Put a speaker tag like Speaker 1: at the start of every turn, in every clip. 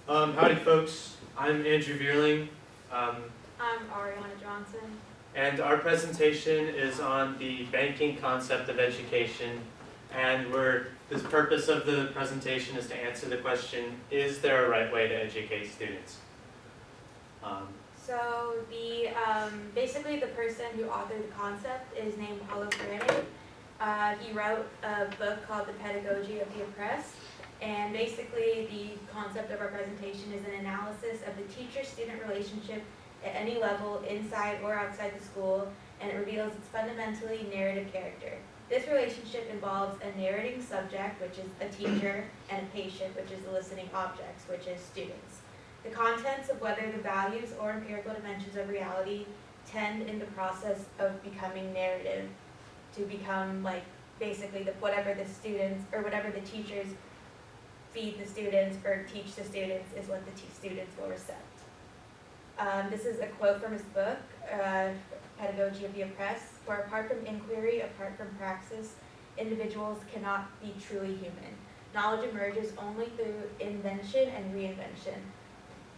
Speaker 1: Howdy folks, I'm Andrew Vierling,
Speaker 2: I'm Ariana Johnson.
Speaker 1: and our presentation is on the banking concept of education, and the purpose of the presentation is to answer the question, is there a right way to educate students?
Speaker 2: So basically the person who authored the concept is named Paulo Freire. He wrote a book called The Pedagogy of the Oppressed, and basically the concept of our presentation is an analysis of the teacher-student relationship at any level inside or outside the school, and it reveals its fundamentally narrative character. This relationship involves a narrating subject, which is a teacher, and a patient, which is the listening objects, which is students. The contents of whether the values or empirical dimensions of reality tend in the process of becoming narrative to become like basically whatever the students or whatever the teachers feed the students or teach the students is what the students will recept. This is a quote from his book, Pedagogy of the Oppressed, where apart from inquiry, apart from praxis, individuals cannot be truly human. Knowledge emerges only through invention and reinvention.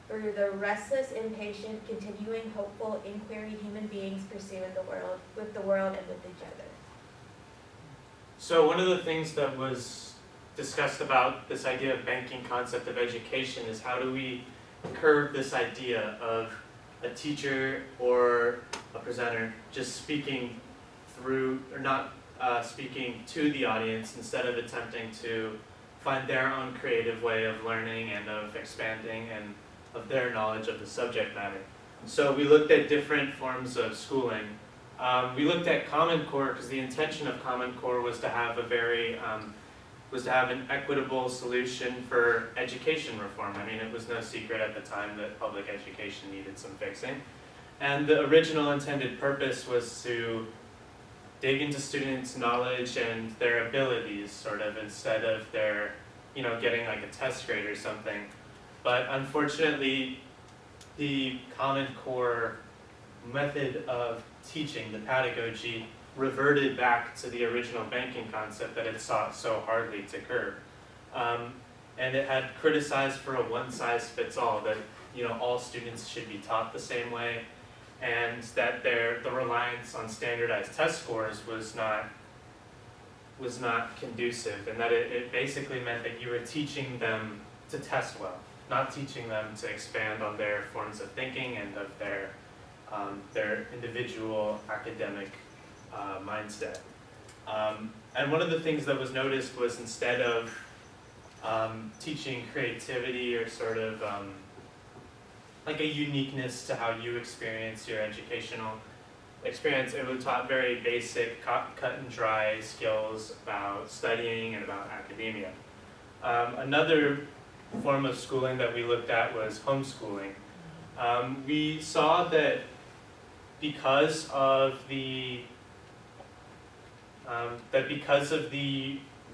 Speaker 2: Through the restless, impatient, continuing, hopeful inquiry human beings pursue in the world, with the world and with each other.
Speaker 1: So one of the things that was discussed about this idea of banking concept of education is how do we curb this idea of a teacher or a presenter just speaking through, or not speaking to the audience instead of attempting to find their own creative way of learning and of expanding and of their knowledge of the subject matter. So we looked at different forms of schooling. We looked at Common Core because the intention of Common Core was to have an equitable solution for education reform. I mean, it was no secret at the time that public education needed some fixing. And the original intended purpose was to dig into students' knowledge and their abilities, sort of, instead of their, getting like a test grade or something. But unfortunately, the Common Core method of teaching, the pedagogy, reverted back to the original banking concept that it sought so hardly to curb. And it had criticized for a one-size-fits-all, that all students should be taught the same way, and that the reliance on standardized test scores was not conducive, and that it basically meant that you were teaching them to test well, not teaching them to expand on their forms of thinking and of their individual academic mindset. And one of the things that was noticed was instead of teaching creativity or sort of like a uniqueness to how you experience your educational experience, it was taught very basic, cut and dry skills about studying and about academia. Another form of schooling that we looked at was homeschooling. We saw that because of the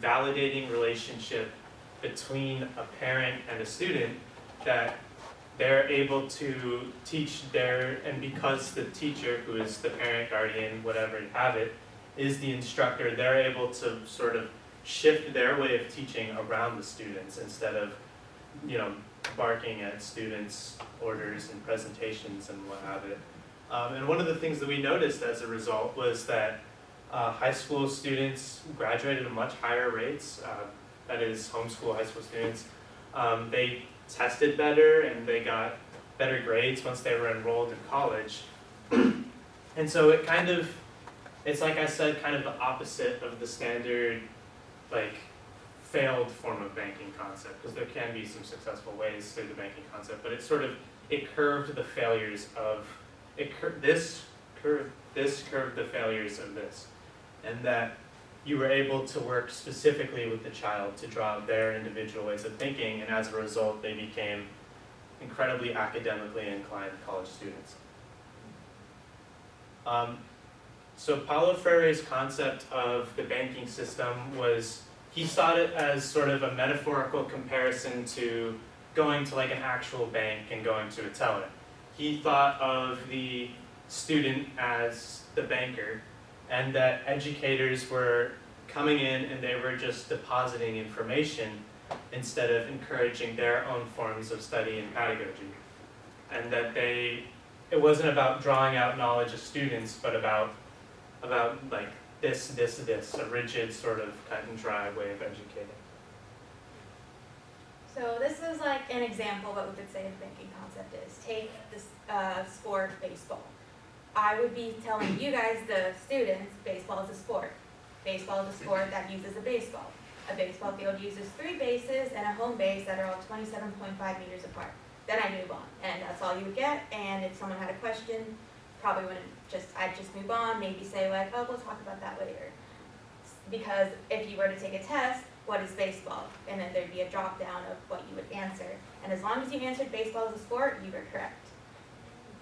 Speaker 1: validating relationship between a parent and a student, that they're able to teach and because the teacher, who is the parent, guardian, whatever you have it, is the instructor, they're able to sort of shift their way of teaching around the students instead of, barking at students' orders and presentations and what have it. And one of the things that we noticed as a result was that high school students graduated at much higher rates, that is homeschool high school students. They tested better and they got better grades once they were enrolled in college. And so it's like I said, kind of the opposite of the standard, failed form of banking concept, because there can be some successful ways through the banking concept, but it curved the failures of, this curved the failures of this. And that you were able to work specifically with the child to draw out their individual ways of thinking, and as a result, they became incredibly academically inclined college students. So Paulo Freire's concept of the banking system was, he saw it as sort of a metaphorical comparison to going to like an actual bank and going to a teller. He thought of the student as the banker, and that educators were coming in and they were just depositing information, instead of encouraging their own forms of study and pedagogy. And that it wasn't about drawing out knowledge of students, but about like this, a rigid sort of cut and dry way of educating.
Speaker 2: So this is like an example of what we could say the banking concept is. Take this sport, baseball. I would be telling you guys, the students, baseball is a sport. Baseball is a sport that uses a baseball. A baseball field uses 3 bases and a home base that are all 27.5 meters apart. Then I move on, and that's all you would get. And if someone had a question, probably wouldn't I'd just move on, maybe say like, oh, we'll talk about that later. Because if you were to take a test, what is baseball? And then there'd be a drop down of what you would answer. And as long as you answered baseball as a sport, you were correct.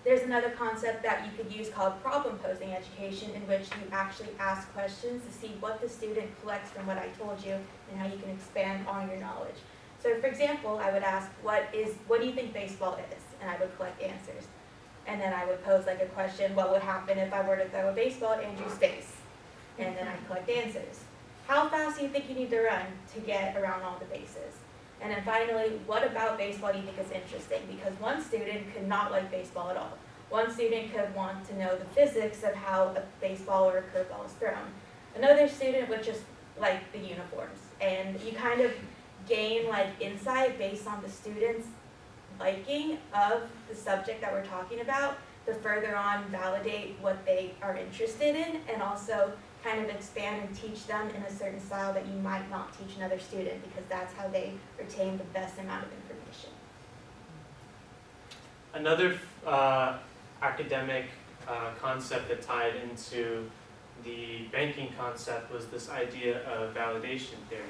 Speaker 2: There's another concept that you could use called problem posing education, in which you actually ask questions to see what the student collects from what I told you and how you can expand on your knowledge. So for example, I would ask, what do you think baseball is? And I would collect answers. And then I would pose like a question, what would happen if I were to throw a baseball at Andrew's face? And then I'd collect answers. How fast do you think you need to run to get around all the bases? And then finally, what about baseball do you think is interesting? Because one student could not like baseball at all. One student could want to know the physics of how a baseball or a curveball is thrown. Another student would just like the uniforms. And you kind of gain like insight based on the student's liking of the subject that we're talking about, to further on validate what they are interested in, and also kind of expand and teach them in a certain style that you might not teach another student, because that's how they retain the best amount of information.
Speaker 1: Another academic concept that tied into the banking concept was this idea of validation theory.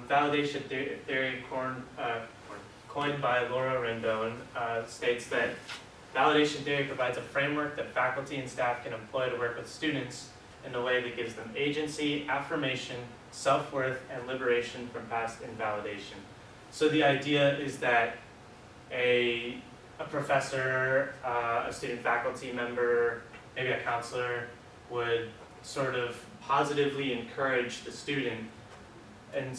Speaker 1: Validation theory coined by Laura Rendon, states that validation theory provides a framework that faculty and staff can employ to work with students in a way that gives them agency, affirmation, self-worth, and liberation from past invalidation. So the idea is that a professor, a student faculty member, maybe a counselor would sort of positively encourage the student and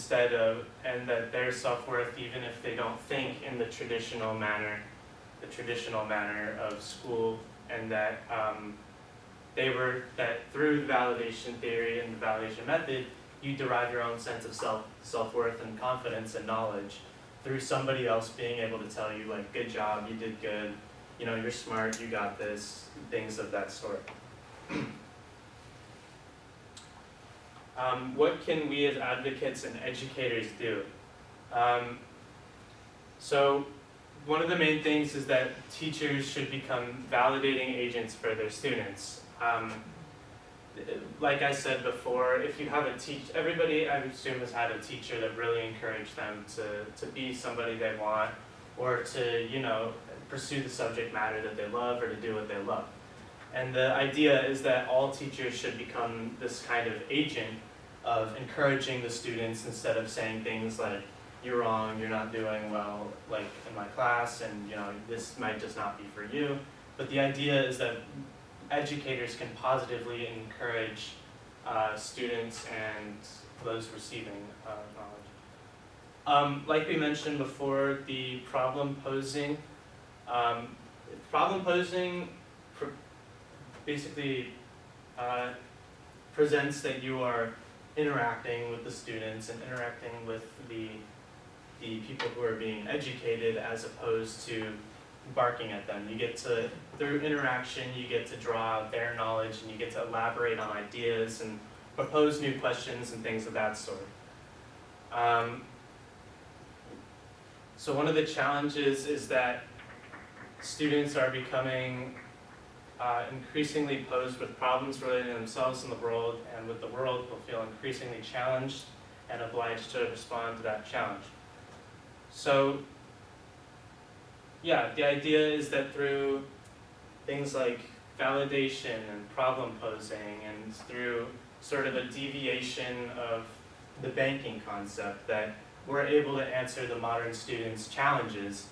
Speaker 1: that their self-worth, even if they don't think in the traditional manner of school, and that that through the validation theory and the validation method, you derive your own sense of self-worth and confidence and knowledge through somebody else being able to tell you like, good job, you did good, you know, you're smart, you got this, things of that sort. What can we as advocates and educators do? So one of the main things is that teachers should become validating agents for their students. Like I said before, if you have everybody I assume has had a teacher that really encouraged them to be somebody they want, or to, you know, pursue the subject matter that they love, or to do what they love. And the idea is that all teachers should become this kind of agent of encouraging the students, instead of saying things like, you're wrong, you're not doing well, like in my class, and you know, this might just not be for you. But the idea is that educators can positively encourage students and those receiving knowledge. Like we mentioned before, the problem posing basically presents that you are interacting with the students and interacting with the people who are being educated, as opposed to barking at them. You get to, through interaction, you get to draw out their knowledge, and you get to elaborate on ideas and propose new questions and things of that sort. So one of the challenges is that students are becoming increasingly posed with problems related to themselves and the world, and with the world will feel increasingly challenged and obliged to respond to that challenge. So yeah, the idea is that through things like validation and problem posing, and through sort of a deviation of the banking concept, that we're able to answer the modern students' challenges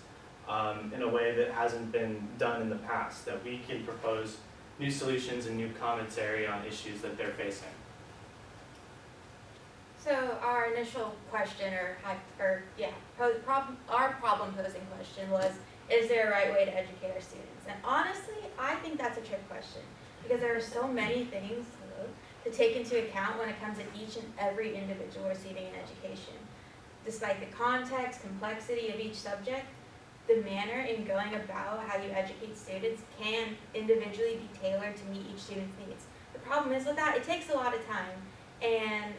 Speaker 1: in a way that hasn't been done in the past, that we can propose new solutions and new commentary on issues that they're facing.
Speaker 2: So our initial question, our problem posing question was, is there a right way to educate our students? And honestly, I think that's a trick question, because there are so many things to take into account when it comes to each and every individual receiving an education. Despite the context, complexity of each subject, the manner in going about how you educate students can individually be tailored to meet each student's needs. The problem is with that, it takes a lot of time, and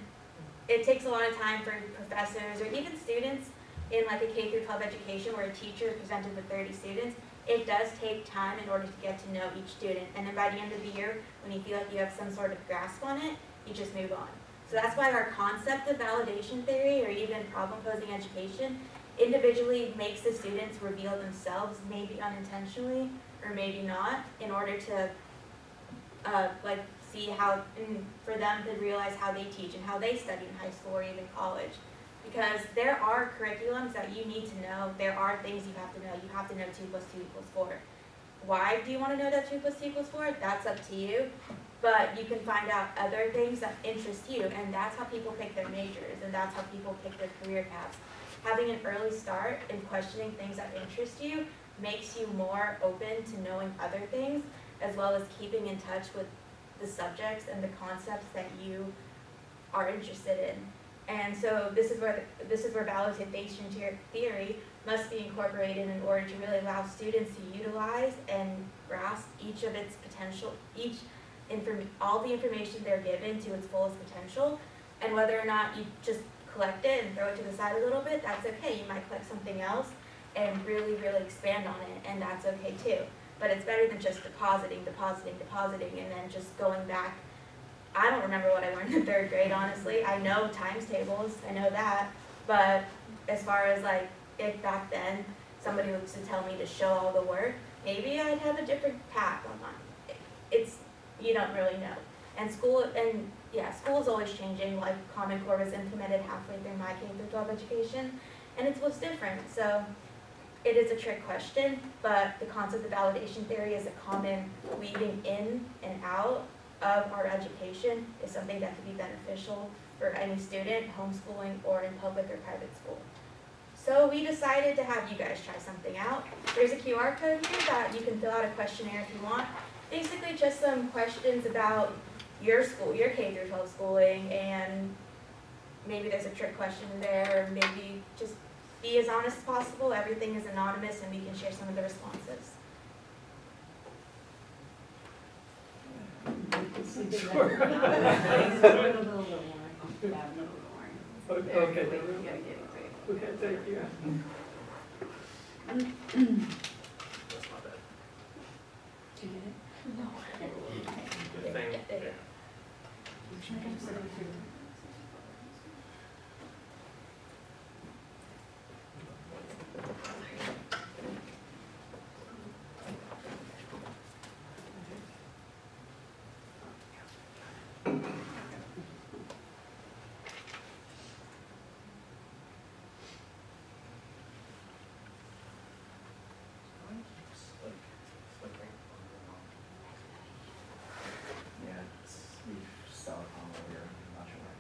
Speaker 2: it takes a lot of time for professors or even students in like a K through 12 education where a teacher is presented with 30 students. It does take time in order to get to know each student, and then by the end of the year, when you feel like you have some sort of grasp on it, you just move on. So that's why our concept of validation theory, or even problem-posing education, individually makes the students reveal themselves, maybe unintentionally or maybe not, in order to see how, for them to realize how they teach and how they study in high school or even college. Because there are curriculums that you need to know, there are things you have to know. You have to know 2 + 2 = 4. Why do you want to know that 2 + 2 = 4? That's up to you. But you can find out other things that interest you, and that's how people pick their majors, and that's how people pick their career paths. Having an early start and questioning things that interest you makes you more open to knowing other things, as well as keeping in touch with the subjects and the concepts that you are interested in. And so this is where validation theory must be incorporated in order to really allow students to utilize and grasp each of its potential, all the information they're given to its fullest potential. And whether or not you just collect it and throw it to the side a little bit, that's okay. You might collect something else and really, really expand on it, and that's okay too. But it's better than just depositing, and then just going back. I don't remember what I learned in 3rd grade, honestly. I know times tables, I know that, but as far as like, if back then somebody was to tell me to show all the work, maybe I'd have a different path on mine. You don't really know. And school is always changing. Like Common Core was implemented halfway through my K through 12 education, and it was different. So it is a trick question, but the concept of validation theory is a common weaving in and out of our education is something that could be beneficial for any student, homeschooling or in public or private school. So we decided to have you guys try something out. There's a QR code here that you can fill out a questionnaire if you want. Basically just some questions about your school, your K through 12 schooling, and maybe there's a trick question in there, or maybe just be as honest as possible. Everything is anonymous and we can share some of the responses.
Speaker 3: Sure. Okay, thank you.
Speaker 1: That's not bad.
Speaker 2: No.
Speaker 1: Good thing.
Speaker 2: Yeah, there you go.
Speaker 4: Yeah, we saw it on over here, I'm not sure why.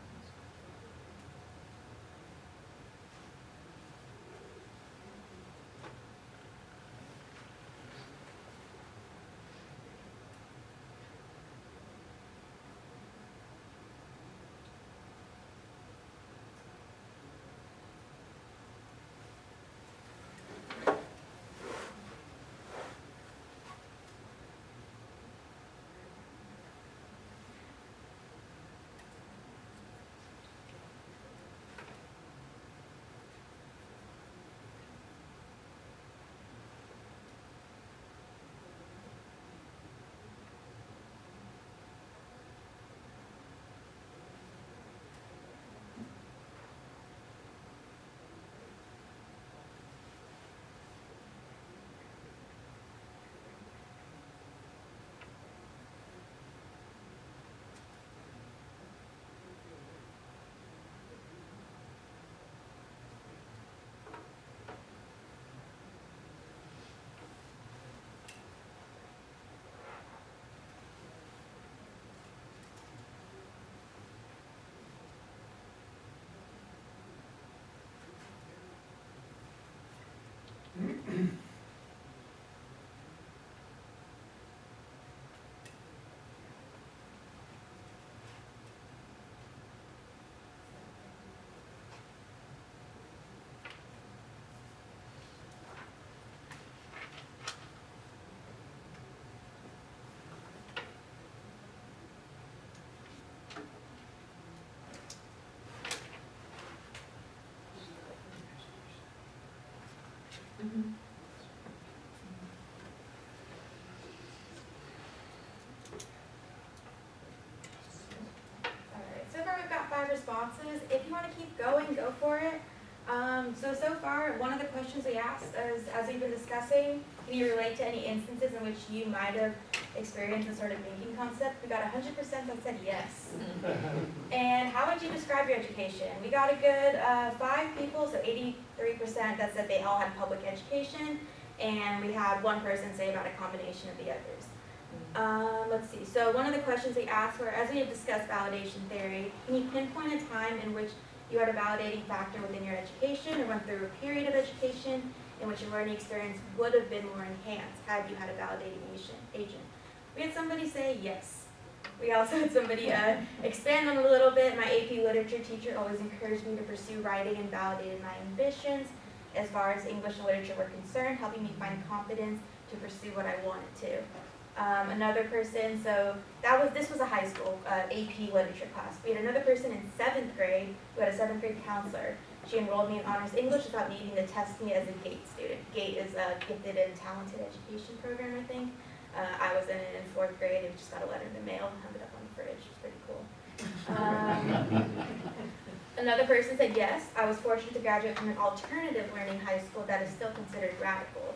Speaker 2: Alright, so far we've got 5 responses. If you want to keep going, go for it. So far, one of the questions we asked is, as we've been discussing, can you relate to any instances in which you might have experienced this sort of banking concept? We got 100% that said yes. And how would you describe your education? We got a good 5 people, so 83% that said they all had public education, and we had 1 person say about a combination of the others. Let's see, so one of the questions we asked were, as we have discussed validation theory, can you pinpoint a time in which you had a validating factor within your education or went through a period of education in which your learning experience would have been more enhanced had you had a validating agent? We had somebody say yes. We also had somebody expand on it a little bit. My AP literature teacher always encouraged me to pursue writing and validated my ambitions as far as English and literature were concerned, helping me find confidence to pursue what I wanted to. Another person, this was a high school AP literature class. We had another person in 7th grade who had a 7th grade counselor. She enrolled me in honors English without needing to test me as a GATE student. GATE is a gifted and talented education program, I think. I was in it in 4th grade and just got a letter in the mail and hung it up on the fridge. It was pretty cool. Another person said yes. I was fortunate to graduate from an alternative learning high school that is still considered radical.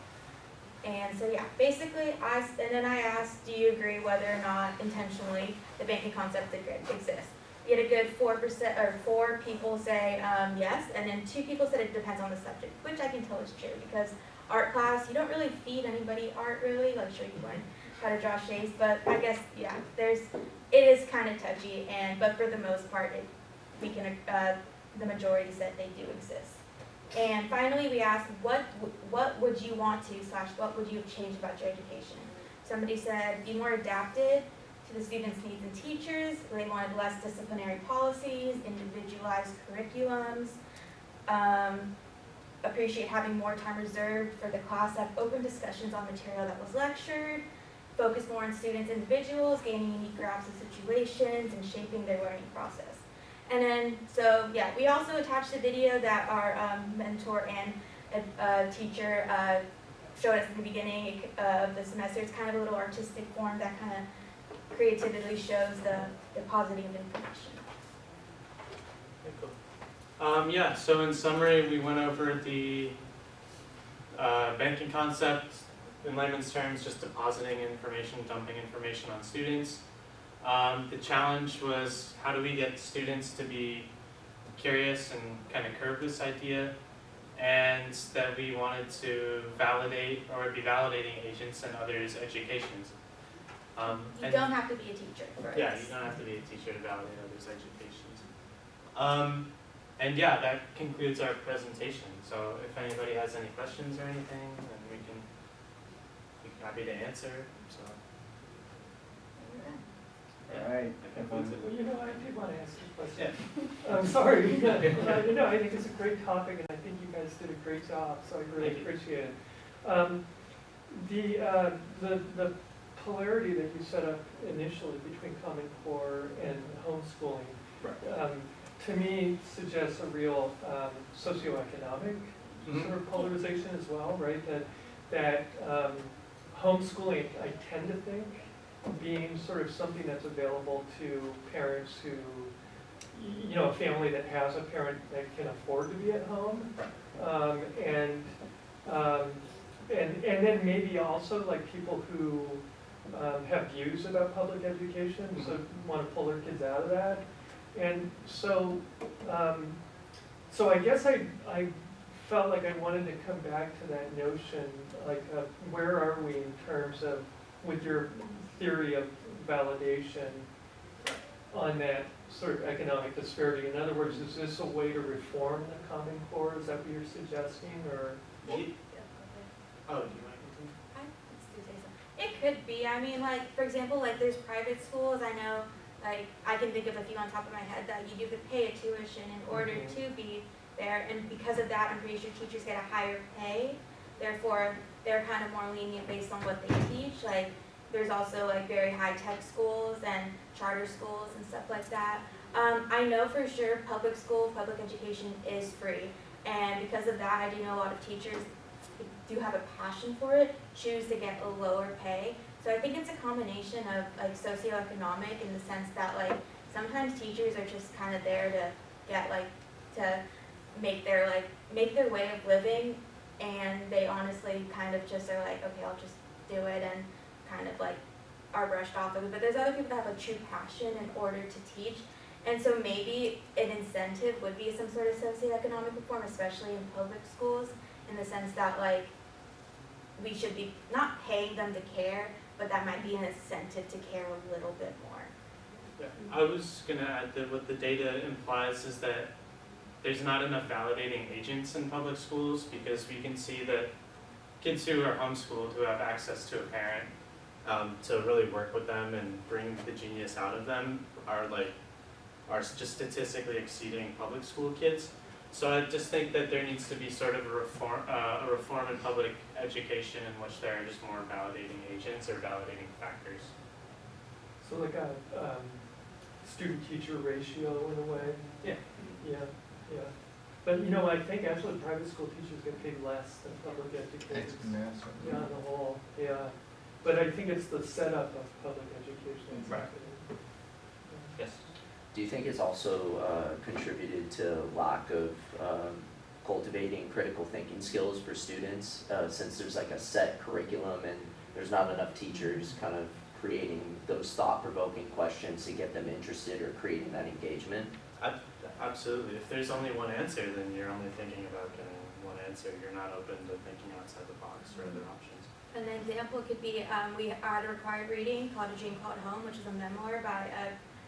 Speaker 2: And so yeah, basically, I asked, do you agree whether or not intentionally the banking concept exists? We had a good 4% or 4 people say yes, and then 2 people said it depends on the subject, which I can tell is true because art class, you don't really feed anybody art really. Like sure you learn how to draw shapes, but I guess yeah, it is kind of touchy, but for the most part, the majority said they do exist. And finally, we asked, what would you want to / what would you have changed about your education? Somebody said, be more adapted to the students' needs and teachers. They wanted less disciplinary policies, individualized curriculums, appreciate having more time reserved for the class, have open discussions on material that was lectured, focus more on students' individuals, gaining unique grasps of situations, and shaping their learning process. And then, so yeah, we also attached a video that our mentor and teacher showed us at the beginning of the semester. It's kind of a little artistic form that kind of creatively shows the positive information.
Speaker 1: Okay, cool. Yeah, so in summary, we went over the banking concept in layman's terms, just depositing information, dumping information on students. The challenge was, how do we get students to be curious and kind of curb this idea, and that we wanted to validate or be validating agents in others' educations.
Speaker 2: You don't have to be a teacher for
Speaker 1: Yeah,
Speaker 2: this.
Speaker 1: you don't have to be a teacher to validate others' educations. And yeah, that concludes our presentation. So if anybody has any questions or anything, then we can be happy to answer. So.
Speaker 4: All right.
Speaker 1: That concludes it.
Speaker 3: Well, I did want to ask you a question.
Speaker 1: Yeah.
Speaker 3: I'm sorry. I think it's a great topic, and I think you guys did a great job, so I really
Speaker 1: Thank you.
Speaker 3: appreciate it. The polarity that you set up initially between Common Core and homeschooling, to me, suggests a real socioeconomic sort of polarization as well, right? That homeschooling, I tend to think, being sort of something that's available to parents who, a family that has a parent that can afford to be at home, and then maybe also like people who have views about public education, so want to pull their kids out of that, and so I guess I felt like I wanted to come back to that notion, like where are we in terms of, with your theory of validation on that sort of economic disparity. In other words, is this a way to reform the Common Core? Is that what you're suggesting, or?
Speaker 1: Oh, do you want to continue?
Speaker 2: Let's do say so. It could be. I mean, like, for example, like there's private schools. I know, like, I can think of a few on top of my head that you do to pay a tuition in order to be there. And because of that, I'm pretty sure teachers get a higher pay. Therefore, they're kind of more lenient based on what they teach. Like, there's also like very high-tech schools and charter schools and stuff like that. I know for sure public education is free. And because of that, I do know a lot of teachers, who have a passion for it choose to get a lower pay. So I think it's a combination of like socioeconomic in the sense that like sometimes teachers are just kind of there to get like to make their way of living, and they honestly kind of just are like, okay, I'll just do it, and kind of like are brushed off of it. But there's other people that have a true passion in order to teach. And so maybe an incentive would be some sort of socioeconomic reform, especially in public schools, in the sense that like we should be not paying them to care, but that might be an incentive to care a little bit more.
Speaker 1: Yeah, I was gonna add that what the data implies is that there's not enough validating agents in public schools, because we can see that kids who are homeschooled, who have access to a parent to really work with them and bring the genius out of them, are just statistically exceeding public school kids. So I just think that there needs to be sort of a reform in public education in which there are just more validating agents or validating factors.
Speaker 3: So like a student-teacher ratio in a way?
Speaker 1: Yeah.
Speaker 3: Yeah. But you know, I think actually private school teachers get paid less than public educators. Yeah, on the whole, yeah. But I think it's the setup of public education.
Speaker 1: Right. Yes.
Speaker 4: Do you think it's also contributed to lack of cultivating critical thinking skills for students, since there's like a set curriculum and there's not enough teachers kind of creating those thought-provoking questions to get them interested or creating that engagement?
Speaker 1: Absolutely. If there's only one answer, then you're only thinking about getting one answer. You're not open to thinking outside the box for other options.
Speaker 2: An example could be, we had a required reading called A Dream Called Home, which is a memoir by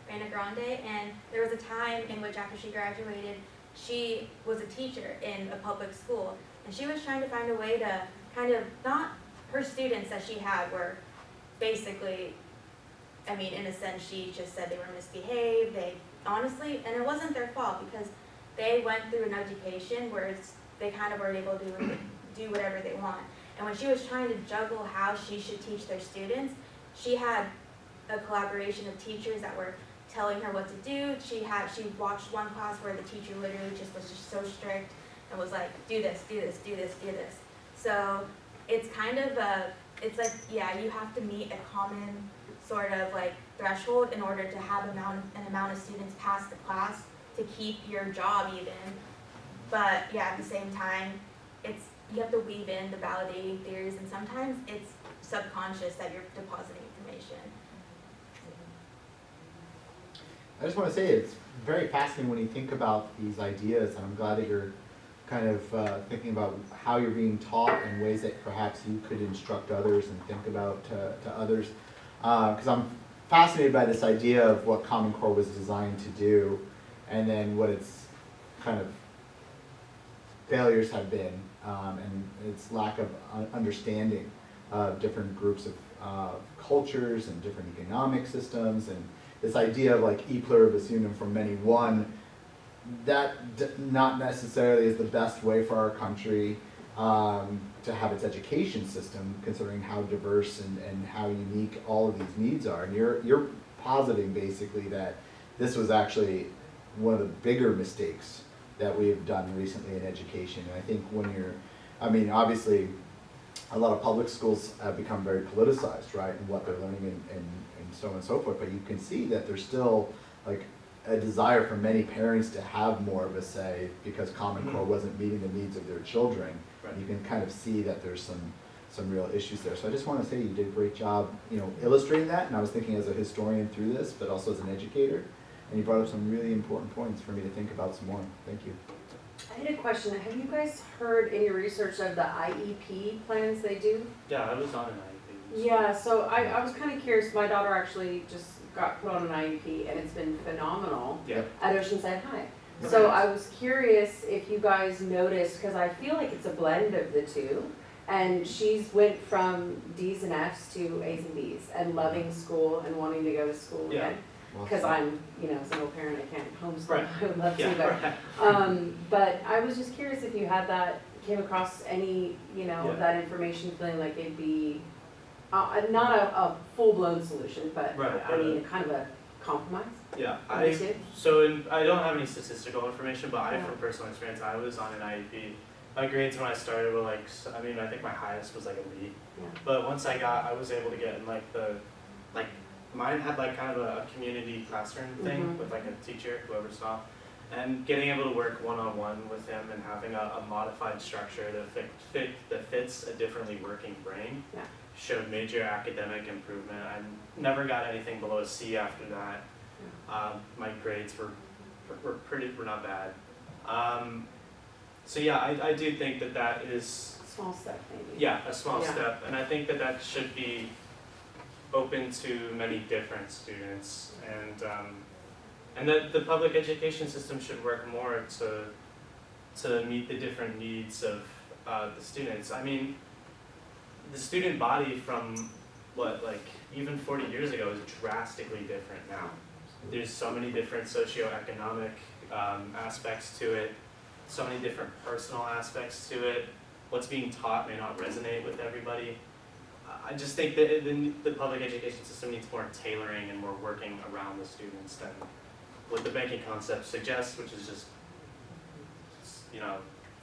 Speaker 2: Ariana Grande, and there was a time in which after she graduated, she was a teacher in a public school, and she was trying to find a way to kind of, not her students that she had were basically, I mean, in a sense, she just said they were misbehaved, they honestly, and it wasn't their fault because they went through an education where they kind of were able to do whatever they want. And when she was trying to juggle how she should teach their students, she had a collaboration of teachers that were telling her what to do. She watched one class where the teacher literally just was just so strict and was like, do this, do this, do this, do this. So it's kind of it's like, yeah, you have to meet a common sort of like threshold in order to have an amount of students pass the class to keep your job even. But yeah, at the same time, you have to weave in the validating theories, and sometimes it's subconscious that you're depositing information.
Speaker 5: I just want to say it's very fascinating when you think about these ideas, and I'm glad that you're kind of thinking about how you're being taught and ways that perhaps you could instruct others and think about to others. Because I'm fascinated by this idea of what Common Core was designed to do, and then what its kind of failures have been, and its lack of understanding of different groups of cultures and different economic systems, and this idea of like e pluribus unum, from many one, that not necessarily is the best way for our country to have its education system, considering how diverse and how unique all of these needs are. And you're positing basically that this was actually one of the bigger mistakes that we have done recently in education. And I think obviously a lot of public schools have become very politicized, right, in what they're learning and so on and so forth, but you can see that there's still like a desire for many parents to have more of a say because Common Core wasn't meeting the needs of their children. Right. You can kind of see that there's some real issues there. So I just want to say you did a great job, illustrating that, and I was thinking as a historian through this, but also as an educator, and you brought up some really important points for me to think about some more. Thank you.
Speaker 6: I had a question. Have you guys heard any research of the IEP plans they do?
Speaker 1: Yeah, I was on an IEP.
Speaker 6: Yeah, so I was kind of curious. My daughter actually just got put on an IEP, and it's been phenomenal at Oceanside High. So I was curious if you guys noticed, because I feel like it's a blend of the two, and she's went from D's and F's to A's and B's, and loving school and wanting to go to school again. Because I'm, a single parent, I can't homeschool. Right. I would love to, but I was just curious if you had came across any, that information, feeling like it'd be not a full-blown solution, but kind of a compromise.
Speaker 1: Yeah, I don't have any statistical information, but from personal experience, I was on an IEP, my grades when I started were like, I mean, I think my highest was like elite.
Speaker 6: Yeah.
Speaker 1: But once I was able to get in like mine had like kind of a community classroom thing
Speaker 6: Mhm.
Speaker 1: with like a teacher, whoever saw. And getting able to work one-on-one with him and having a modified structure that fits a differently working brain
Speaker 6: Yeah.
Speaker 1: showed major academic improvement. I never got anything below a C after that. My grades were not bad. So yeah, I do think that is,
Speaker 6: Small step maybe.
Speaker 1: yeah, a small
Speaker 6: Yeah.
Speaker 1: step, and I think that should be open to many different students, and that the public education system should work more to meet the different needs of the students. I mean, the student body from even 40 years ago is drastically different now. There's so many different socioeconomic aspects to it, so many different personal aspects to it. What's being taught may not resonate with everybody. I just think that the public education system needs more tailoring and more working around the students than what the banking concept suggests, which is just,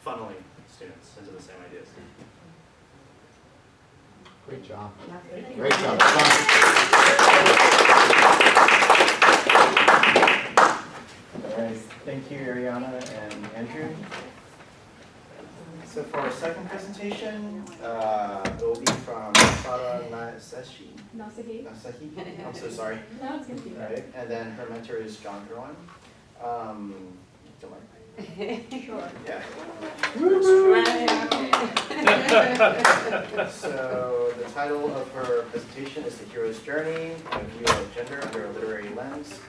Speaker 1: funneling students into the same ideas.
Speaker 5: Great job.
Speaker 6: Yeah, thank you.
Speaker 5: Great job.
Speaker 7: All right, thank you, Ariana and Andrew. So for our second presentation, it will be from Sara Nasahi. I'm so sorry.
Speaker 8: No, it's gonna be
Speaker 7: All right, and then her mentor is John Irwin. Don't mind.
Speaker 8: Sure.
Speaker 7: Yeah.
Speaker 6: Right.
Speaker 7: So the title of her presentation is The Hero's Journey, a view of gender under a literary lens.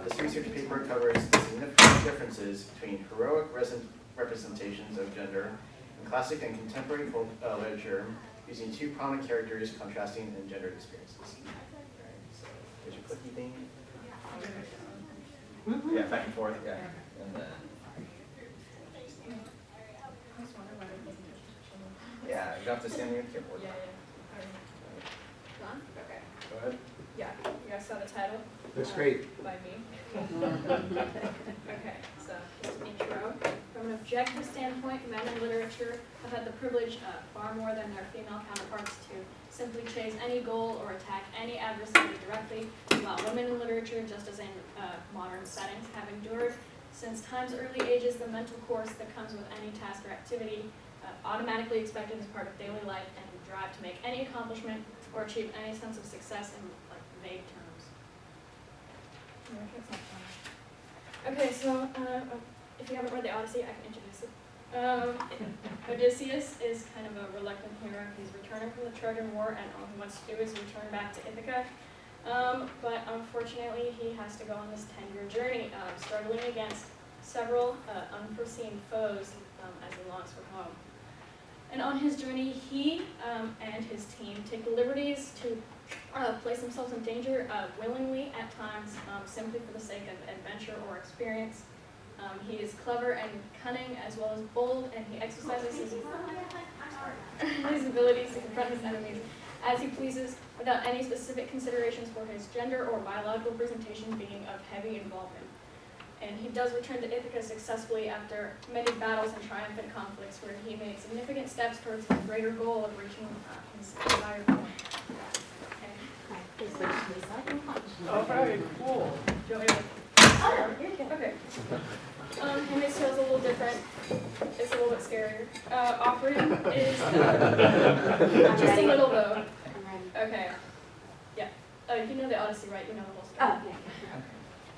Speaker 7: This research paper covers the significant differences between heroic representations of gender in classic and contemporary folk literature, using two prominent characters contrasting in gendered experiences. Alright, so here's your clicky thing. Yeah, back and forth, yeah. And then, yeah, you have to stand near the keyboard.
Speaker 8: Done? Okay.
Speaker 7: Go ahead.
Speaker 8: Yeah, you guys saw the title?
Speaker 5: Looks great.
Speaker 8: By me. Okay, so just an intro. From an objective standpoint, men in literature have had the privilege, far more than their female counterparts, to simply chase any goal or attack any adversary directly, while women in literature, just as in modern settings, have endured since time's early ages the mental course that comes with any task or activity, automatically expected as part of daily life, and the drive to make any accomplishment or achieve any sense of success in vague terms. Okay, so if you haven't read the Odyssey, I can introduce it. Odysseus is kind of a reluctant hero. He's returning from the Trojan War, and all he wants to do is return back to Ithaca. But unfortunately, he has to go on this 10-year journey, struggling against several unforeseen foes as he longs for home. And on his journey, he and his team take liberties to place themselves in danger willingly at times, simply for the sake of adventure or experience. He is clever and cunning as well as bold, and he exercises his abilities to confront his enemies as he pleases without any specific considerations for his gender or biological presentation being of heavy involvement. And he does return to Ithaca successfully after many battles and triumphant conflicts, where he made significant steps towards his greater goal of reaching his desired point.
Speaker 3: All right, cool.
Speaker 8: Do you want me to? Oh, okay. Handmaid's Tale is a little different. It's a little bit scarier. Offering is just a little though. Okay. Yeah. You know the Odyssey, right? You know the whole story.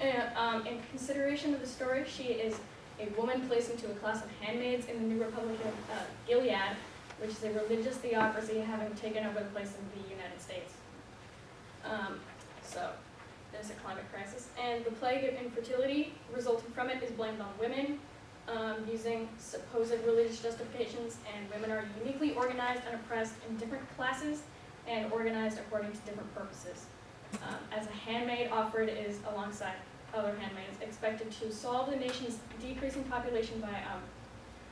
Speaker 8: And in consideration of the story, she is a woman placed into a class of handmaids in the New Republic of Gilead, which is a religious theocracy having taken over the place in the United States. So there's a climate crisis, and the plague of infertility resulting from it is blamed on women, using supposed religious justifications, and women are uniquely organized and oppressed in different classes and organized according to different purposes. As a handmaid, Offred is, alongside other handmaids, expected to solve the nation's decreasing population by,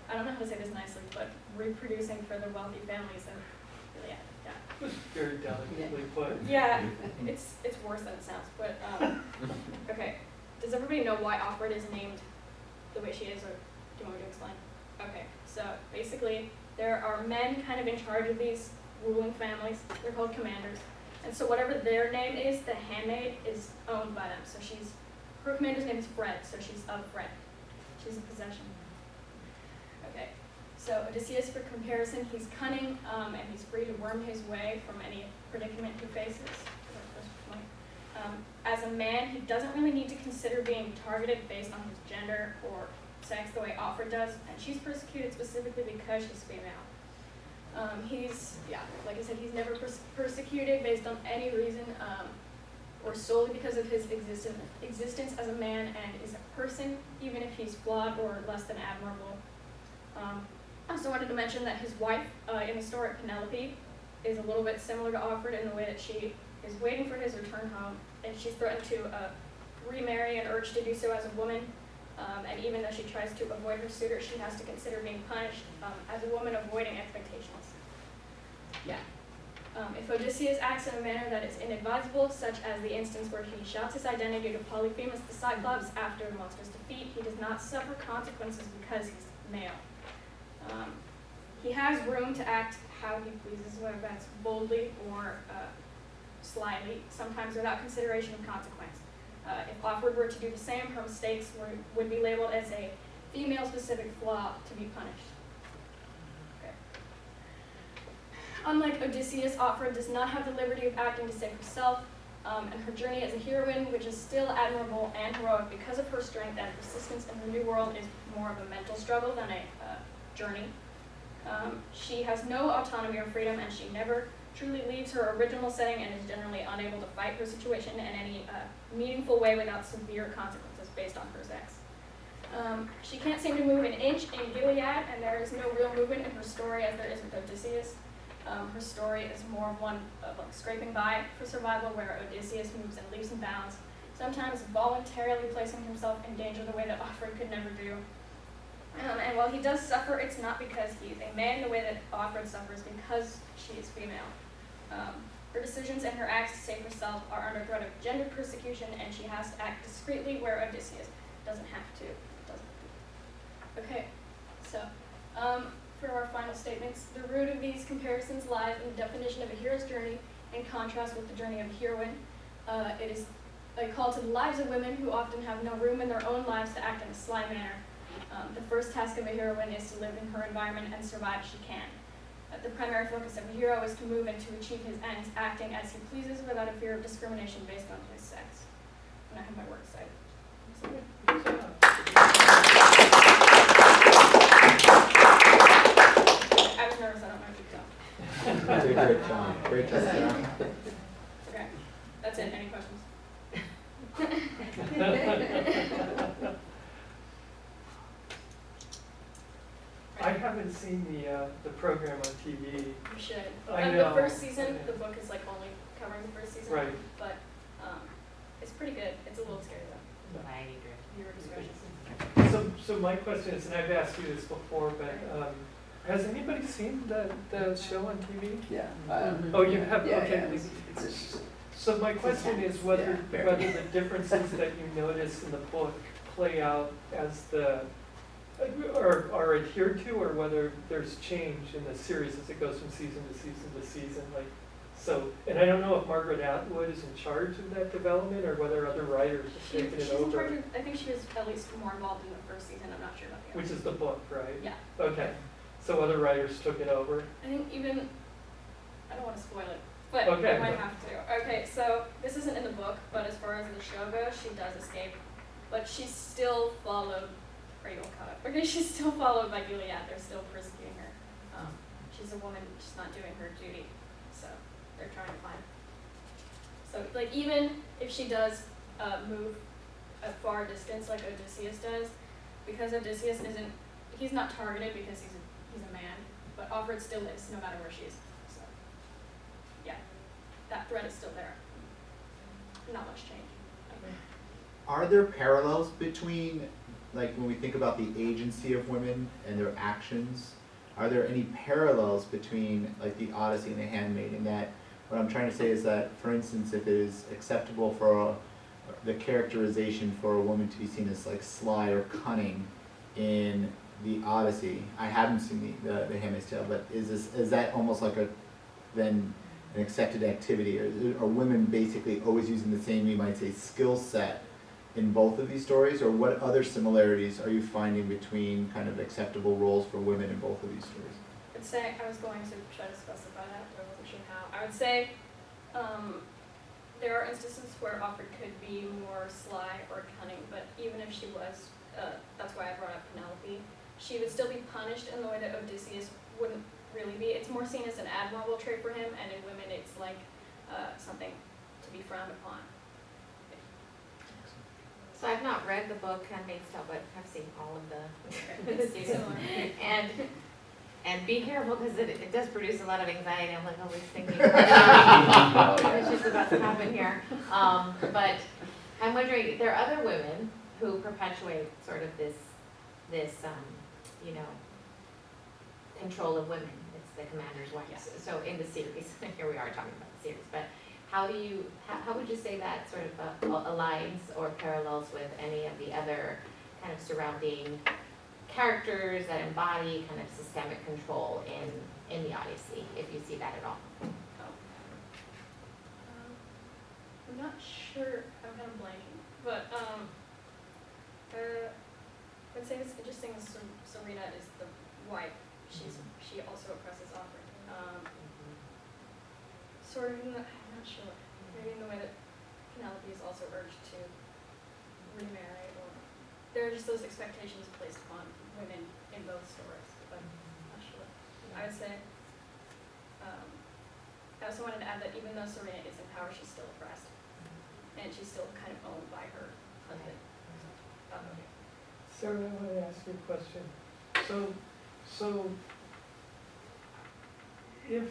Speaker 8: I don't know how to say this nicely, but reproducing for the wealthy families of Gilead. Yeah.
Speaker 3: Very delicately put.
Speaker 8: Yeah, it's worse than it sounds, but, okay. Does everybody know why Offred is named the way she is, or do you want me to explain? Okay, so basically, there are men kind of in charge of these ruling families. They're called commanders. And so whatever their name is, the handmaid is owned by them. So her commander's name is Fred, so she's of Fred. She's a possession. Okay, so Odysseus, for comparison, he's cunning, and he's free to worm his way from any predicament he faces. As a man, he doesn't really need to consider being targeted based on his gender or sex the way Offred does, and she's persecuted specifically because she's female. Like I said, he's never persecuted based on any reason, or solely because of his existence as a man and is a person, even if he's flawed or less than admirable. I also wanted to mention that his wife in the story, Penelope, is a little bit similar to Offred in the way that she is waiting for his return home, and she's threatened to remarry and urged to do so as a woman. And even though she tries to avoid her suitor, she has to consider being punished as a woman avoiding expectations. If Odysseus acts in a manner that is inadvisable, such as the instance where he shouts his identity to Polyphemus the Cyclops after the monster's defeat, he does not suffer consequences because he's male. He has room to act how he pleases, whether that's boldly or slyly, sometimes without consideration of consequence. If Offred were to do the same, her mistakes would be labeled as a female-specific flaw to be punished. Okay. Unlike Odysseus, Offred does not have the liberty of acting to save herself, and her journey as a heroine, which is still admirable and heroic because of her strength and persistence in the new world, is more of a mental struggle than a journey. She has no autonomy or freedom, and she never truly leaves her original setting and is generally unable to fight her situation in any meaningful way without severe consequences based on her sex. She can't seem to move an inch in Gilead, and there is no real movement in her story as there is with Odysseus. Her story is more of one of scraping by for survival, where Odysseus moves in leaps and bounds, sometimes voluntarily placing himself in danger the way that Offred could never do. And while he does suffer, it's not because he's a man the way that Offred suffers, because she is female. Her decisions and her acts to save herself are under threat of gendered persecution, and she has to act discreetly where Odysseus doesn't have to. Okay, so for our final statements, the root of these comparisons lies in the definition of a hero's journey in contrast with the journey of a heroine. It is a call to the lives of women who often have no room in their own lives to act in a sly manner. The first task of a heroine is to live in her environment and survive as she can. The primary focus of a hero is to move and to achieve his ends, acting as he pleases without a fear of discrimination based on his sex. And I have my work cited. I was nervous, I don't know if you could tell.
Speaker 5: You did a great job. Great job, John.
Speaker 8: Okay, that's it. Any questions?
Speaker 3: I haven't seen the program on TV.
Speaker 8: You should.
Speaker 3: I know.
Speaker 8: The first season, the book is like only covering the first season.
Speaker 3: Right.
Speaker 8: But it's pretty good. It's a little scary though. Viewer discretion.
Speaker 3: So my question is, and I've asked you this before, but has anybody seen the show on TV?
Speaker 4: Yeah.
Speaker 3: Oh, you have?
Speaker 4: Yeah,
Speaker 3: Okay.
Speaker 4: yeah, it's
Speaker 3: So my question is whether the differences that you notice in the book play out as or are adhered to, or whether there's change in the series as it goes from season to season to season, and I don't know if Margaret Atwood is in charge of that development or whether other writers have taken it
Speaker 8: She's in
Speaker 3: over.
Speaker 8: charge of, I think she was at least more involved in the first season. I'm not sure about the
Speaker 3: Which
Speaker 8: others.
Speaker 3: is the book, right?
Speaker 8: Yeah.
Speaker 3: Okay, so other writers took it over?
Speaker 8: I think even, I don't want to spoil it, but
Speaker 3: Okay.
Speaker 8: I might have to. Okay, so this isn't in the book, but as far as the show goes, she does escape, but she's still followed. Cradle cut. Okay, she's still followed by Gilead. They're still persecuting her. She's a woman. She's not doing her duty, so they're trying to find her. So, like, even if she does move a far distance, like Odysseus does, because Odysseus he's not targeted because he's a man, but Offred still is, no matter where she is. So, yeah, that threat is still there. Not much change.
Speaker 5: Are there parallels between, like, when we think about the agency of women and their actions, are there any parallels between, like, the Odyssey and the Handmaid? In that, what I'm trying to say is that, for instance, if it is acceptable for the characterization for a woman to be seen as, like, sly or cunning in the Odyssey, I haven't seen the Handmaid's Tale, but is that almost like then an accepted activity? Are women basically always using the same, you might say, skill set in both of these stories, or what other similarities are you finding between kind of acceptable roles for women in both of these stories?
Speaker 8: I'd say, I was going to try to specify that, but I wasn't sure how. I would say, there are instances where Offred could be more sly or cunning, but even if she was, that's why I brought up Penelope, she would still be punished in the way that Odysseus wouldn't really be. It's more seen as an admirable trait for him, and in women it's like something to be frowned upon.
Speaker 9: So I've not read the book Handmaid's Tale, but I've seen all of the
Speaker 8: It's
Speaker 9: seasons.
Speaker 8: similar.
Speaker 9: And be careful because it does produce a lot of anxiety. I'm like always thinking it's just about to happen here. But I'm wondering, there are other women who perpetuate sort of this control of women. It's the commander's wife.
Speaker 8: Yes.
Speaker 9: So in the series, here we are talking about the series, but how would you say that sort of aligns or parallels with any of the other kind of surrounding characters that embody kind of systemic control in the Odyssey, if you see that at all?
Speaker 8: I'm not sure, I'm kind of blanking, but I'd say it's interesting that Serena is the wife. She also oppresses Offred. Sort of, I'm not sure, maybe in the way that Penelope is also urged to remarry, or there are just those expectations placed upon women in both stories, but I'm not sure. I would say, I also wanted to add that even though Serena is in power, she's still oppressed, and she's still kind of owned by her husband.
Speaker 3: Sarah, I want to ask you a question. So if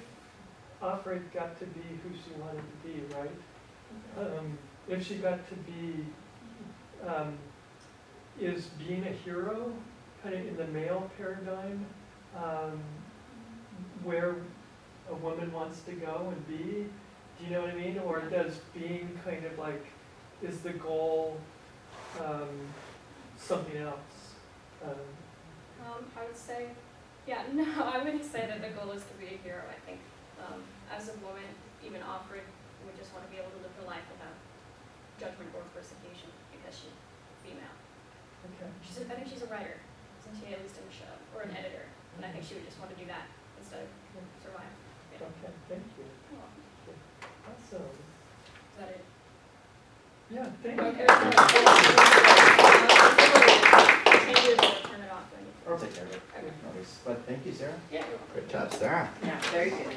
Speaker 3: Offred got to be who she wanted to be, right? If she got to be, is being a hero kind of in the male paradigm where a woman wants to go and be? Do you know what I mean? Or does being kind of like, is the goal something else?
Speaker 8: I would say, yeah, no, I wouldn't say that the goal is to be a hero. I think as a woman, even Offred would just want to be able to live her life without judgment or persecution because she's female.
Speaker 3: Okay.
Speaker 8: I think she's a writer, isn't she, at least in the show, or an editor, and I think she would just want to do that instead of survive. Yeah.
Speaker 3: Okay, thank you.
Speaker 8: You're welcome.
Speaker 3: Awesome.
Speaker 8: Is that it?
Speaker 3: Yeah, thank you.
Speaker 8: Okay. Changes or turn it off.
Speaker 7: I'll take care of it.
Speaker 8: Okay.
Speaker 7: No worries. But thank you, Sarah.
Speaker 8: Yeah, you're welcome.
Speaker 5: Good job, Sarah.
Speaker 6: Yeah, very good.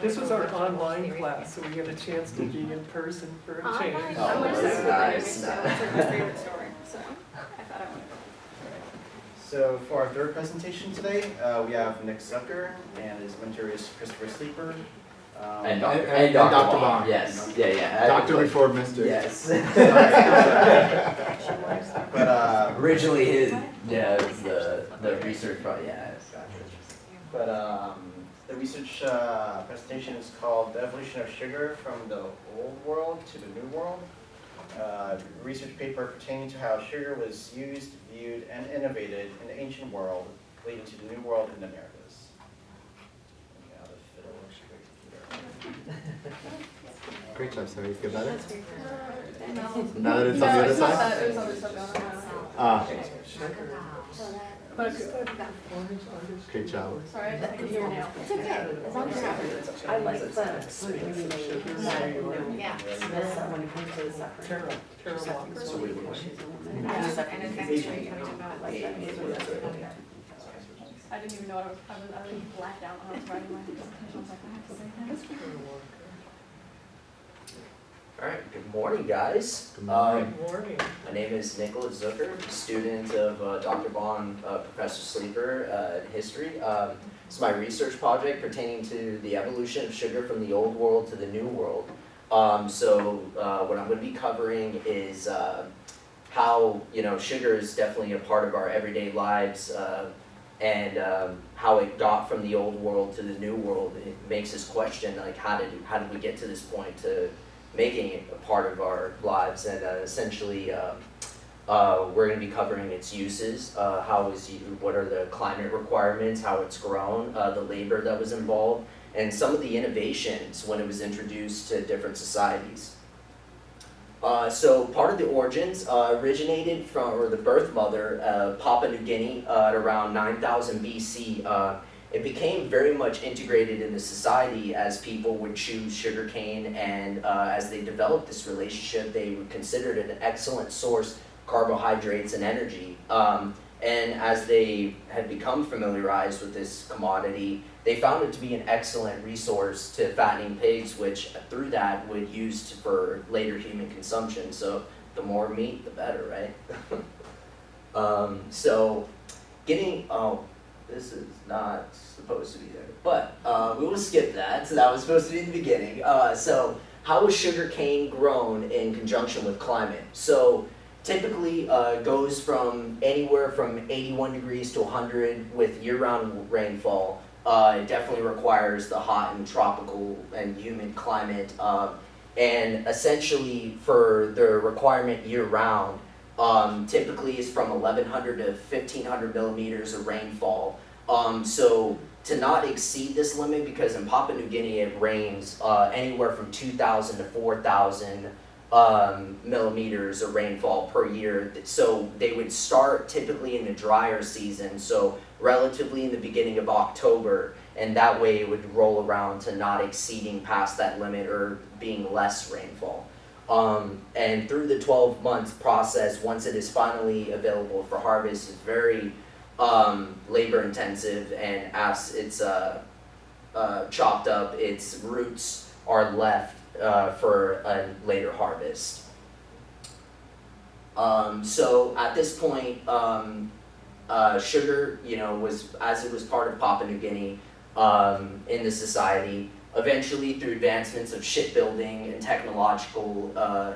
Speaker 3: This was our online class, so we had a chance to be in person for a change.
Speaker 8: I'm
Speaker 4: Oh,
Speaker 8: obsessed with
Speaker 4: nice.
Speaker 8: it, so it's like my favorite story, so I thought I wanted to.
Speaker 7: So for our third presentation today, we have Nick Zucker, and his mentor is Christopher Sleeper.
Speaker 4: And
Speaker 5: and
Speaker 4: Dr.
Speaker 5: Dr.
Speaker 4: Bond.
Speaker 5: Bond.
Speaker 4: Yes, yeah.
Speaker 5: Doctor before Mr.
Speaker 4: Yes.
Speaker 7: But
Speaker 4: Originally his, it was the research project, yeah.
Speaker 7: But the research presentation is called The Evolution of Sugar from the Old World to the New World. Research paper pertaining to how sugar was used, viewed, and innovated in the ancient world, leading to the New World in the Americas. Yeah, the fiddle works great here.
Speaker 5: Great job, Sarah. You feel better?
Speaker 8: No.
Speaker 5: Now that it's on the other side?
Speaker 8: It was on the other side.
Speaker 5: Ah,
Speaker 8: But
Speaker 5: great job.
Speaker 8: sorry, I didn't hear now.
Speaker 9: It's okay, as long as you're happy.
Speaker 6: I like the
Speaker 9: Yeah.
Speaker 6: when it comes to the suffering.
Speaker 3: Tara walks.
Speaker 9: And it's actually about like that.
Speaker 8: I didn't even know what I was blacked out when I was writing my presentation. I was like, I have to say things.
Speaker 4: Alright, good morning, guys.
Speaker 5: Good morning.
Speaker 3: Good morning.
Speaker 4: My name is Nicholas Zucker, student of Dr. Bond, Professor Sleeper in history. It's my research project pertaining to the evolution of sugar from the old world to the new world. So what I'm going to be covering is how sugar is definitely a part of our everyday lives, and how it got from the old world to the new world. It makes us question like how did we get to this point to making it a part of our lives, and essentially We're gonna be covering its uses, what are the climate requirements, how it's grown, the labor that was involved, and some of the innovations when it was introduced to different societies. So part of the origins originated from, or the birth mother, Papua New Guinea at around 9000 BC. It became very much integrated into society as people would choose sugarcane, and as they developed this relationship, they would consider it an excellent source of carbohydrates and energy. And as they had become familiarized with this commodity, they found it to be an excellent resource to fattening pigs, which through that would use for later human consumption. So the more meat, the better, right? So getting, this is not supposed to be there, but we will skip that. So that was supposed to be in the beginning. So how is sugarcane grown in conjunction with climate? So typically goes from anywhere from 81 degrees to 100 with year-round rainfall. It definitely requires the hot and tropical and humid climate. And essentially for the requirement year-round, typically is from 1100 to 1500 millimeters of rainfall. So to not exceed this limit, because in Papua New Guinea it rains anywhere from 2000 to 4000 millimeters of rainfall per year. So they would start typically in the drier season, so relatively in the beginning of October, and that way it would roll around to not exceeding past that limit or being less rainfall. And through the 12 month process, once it is finally available for harvest, it's very labor intensive, and as it's chopped up, its roots are left for a later harvest. So at this point, sugar, as it was part of Papua New Guinea in the society, eventually through advancements of shipbuilding and technological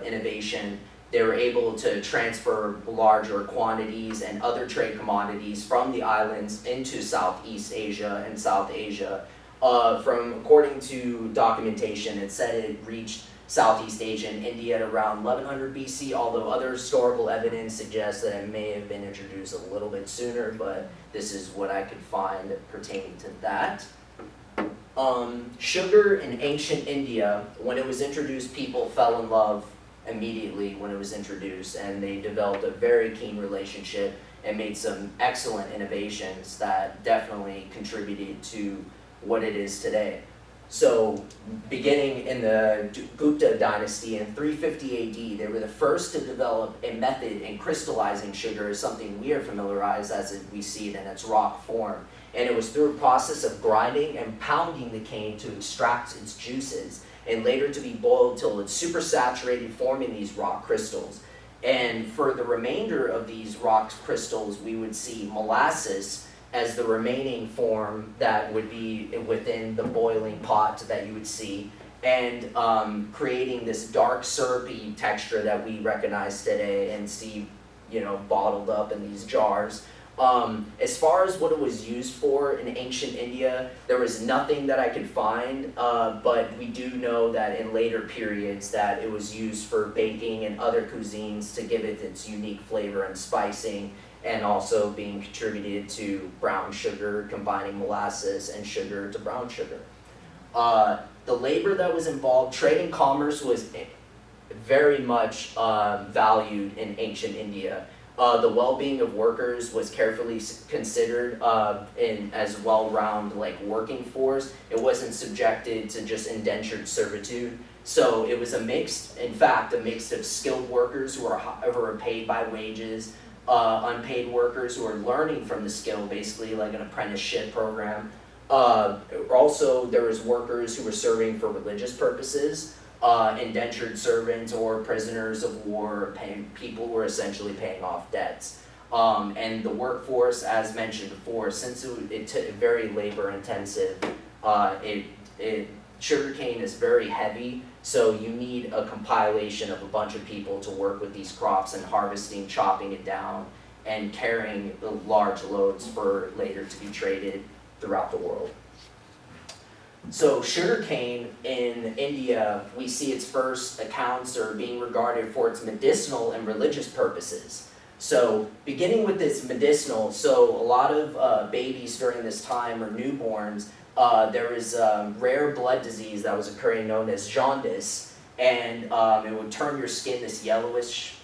Speaker 4: innovation, they were able to transfer larger quantities and other trade commodities from the islands into Southeast Asia and South Asia. According to documentation, it said it reached Southeast Asia and India at around 1100 BC, although other historical evidence suggests that it may have been introduced a little bit sooner, but this is what I could find pertaining to that. Sugar in ancient India, when it was introduced, people fell in love immediately when it was introduced, and they developed a very keen relationship and made some excellent innovations that definitely contributed to what it is today. So beginning in the Gupta dynasty in 350 AD, they were the first to develop a method in crystallizing sugar, as something we are familiarized as we see it in its rock form. And it was through a process of grinding and pounding the cane to extract its juices, and later to be boiled till it's super saturated, forming these rock crystals. And for the remainder of these rock crystals, we would see molasses as the remaining form that would be within the boiling pot that you would see, and creating this dark syrupy texture that we recognize today and see, bottled up in these jars. As far as what it was used for in ancient India, there was nothing that I could find, but we do know that in later periods that it was used for baking and other cuisines to give it its unique flavor and spicing, and also being contributed to brown sugar, combining molasses and sugar to brown sugar. The labor that was involved, trade and commerce was very much valued in ancient India. The well-being of workers was carefully considered as well-rounded working force. It wasn't subjected to just indentured servitude. So it was a mix of skilled workers who are paid by wages, unpaid workers who are learning from the skill, basically like an apprenticeship program. Also, there was workers who were serving for religious purposes, indentured servants or prisoners of war, people who were essentially paying off debts. And the workforce, as mentioned before, since it's very labor intensive, sugarcane is very heavy, so you need a compilation of a bunch of people to work with these crops and harvesting, chopping it down, and carrying the large loads for later to be traded throughout the world. So sugarcane in India, we see its first accounts are being regarded for its medicinal and religious purposes. So beginning with this medicinal, so a lot of babies during this time or newborns, there was rare blood disease that was occurring known as jaundice, and it would turn your skin this yellowish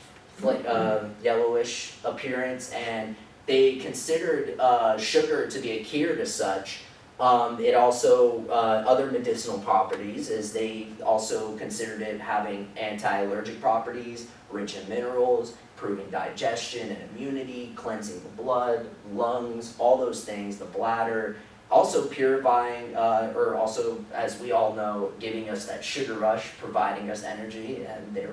Speaker 4: appearance, and they considered sugar to be a cure to such. It also, other medicinal properties, is they also considered it having anti-allergic properties, rich in minerals, improving digestion and immunity, cleansing the blood, lungs, all those things, the bladder, also purifying, or also, as we all know, giving us that sugar rush, providing us energy, and they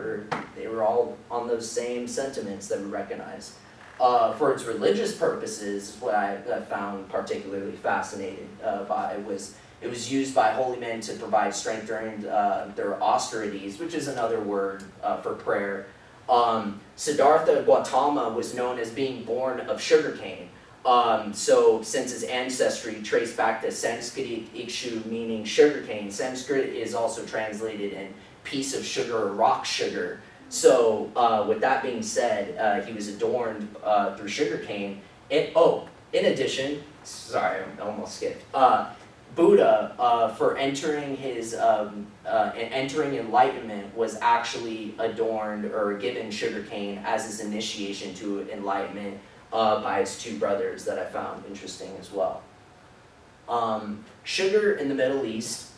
Speaker 4: were all on those same sentiments that we recognize. For its religious purposes, what I found particularly fascinated by was it was used by holy men to provide strength during their austerities, which is another word for prayer. Siddhartha Gautama was known as being born of sugarcane. So since his ancestry traced back to Sanskrit ikshu, meaning sugarcane, Sanskrit is also translated in piece of sugar or rock sugar. So with that being said, he was adorned through sugarcane. In addition, sorry, I almost skipped. Buddha, for entering his entering enlightenment, was actually adorned or given sugarcane as his initiation to enlightenment by his two brothers, that I found interesting as well. Sugar in the Middle East.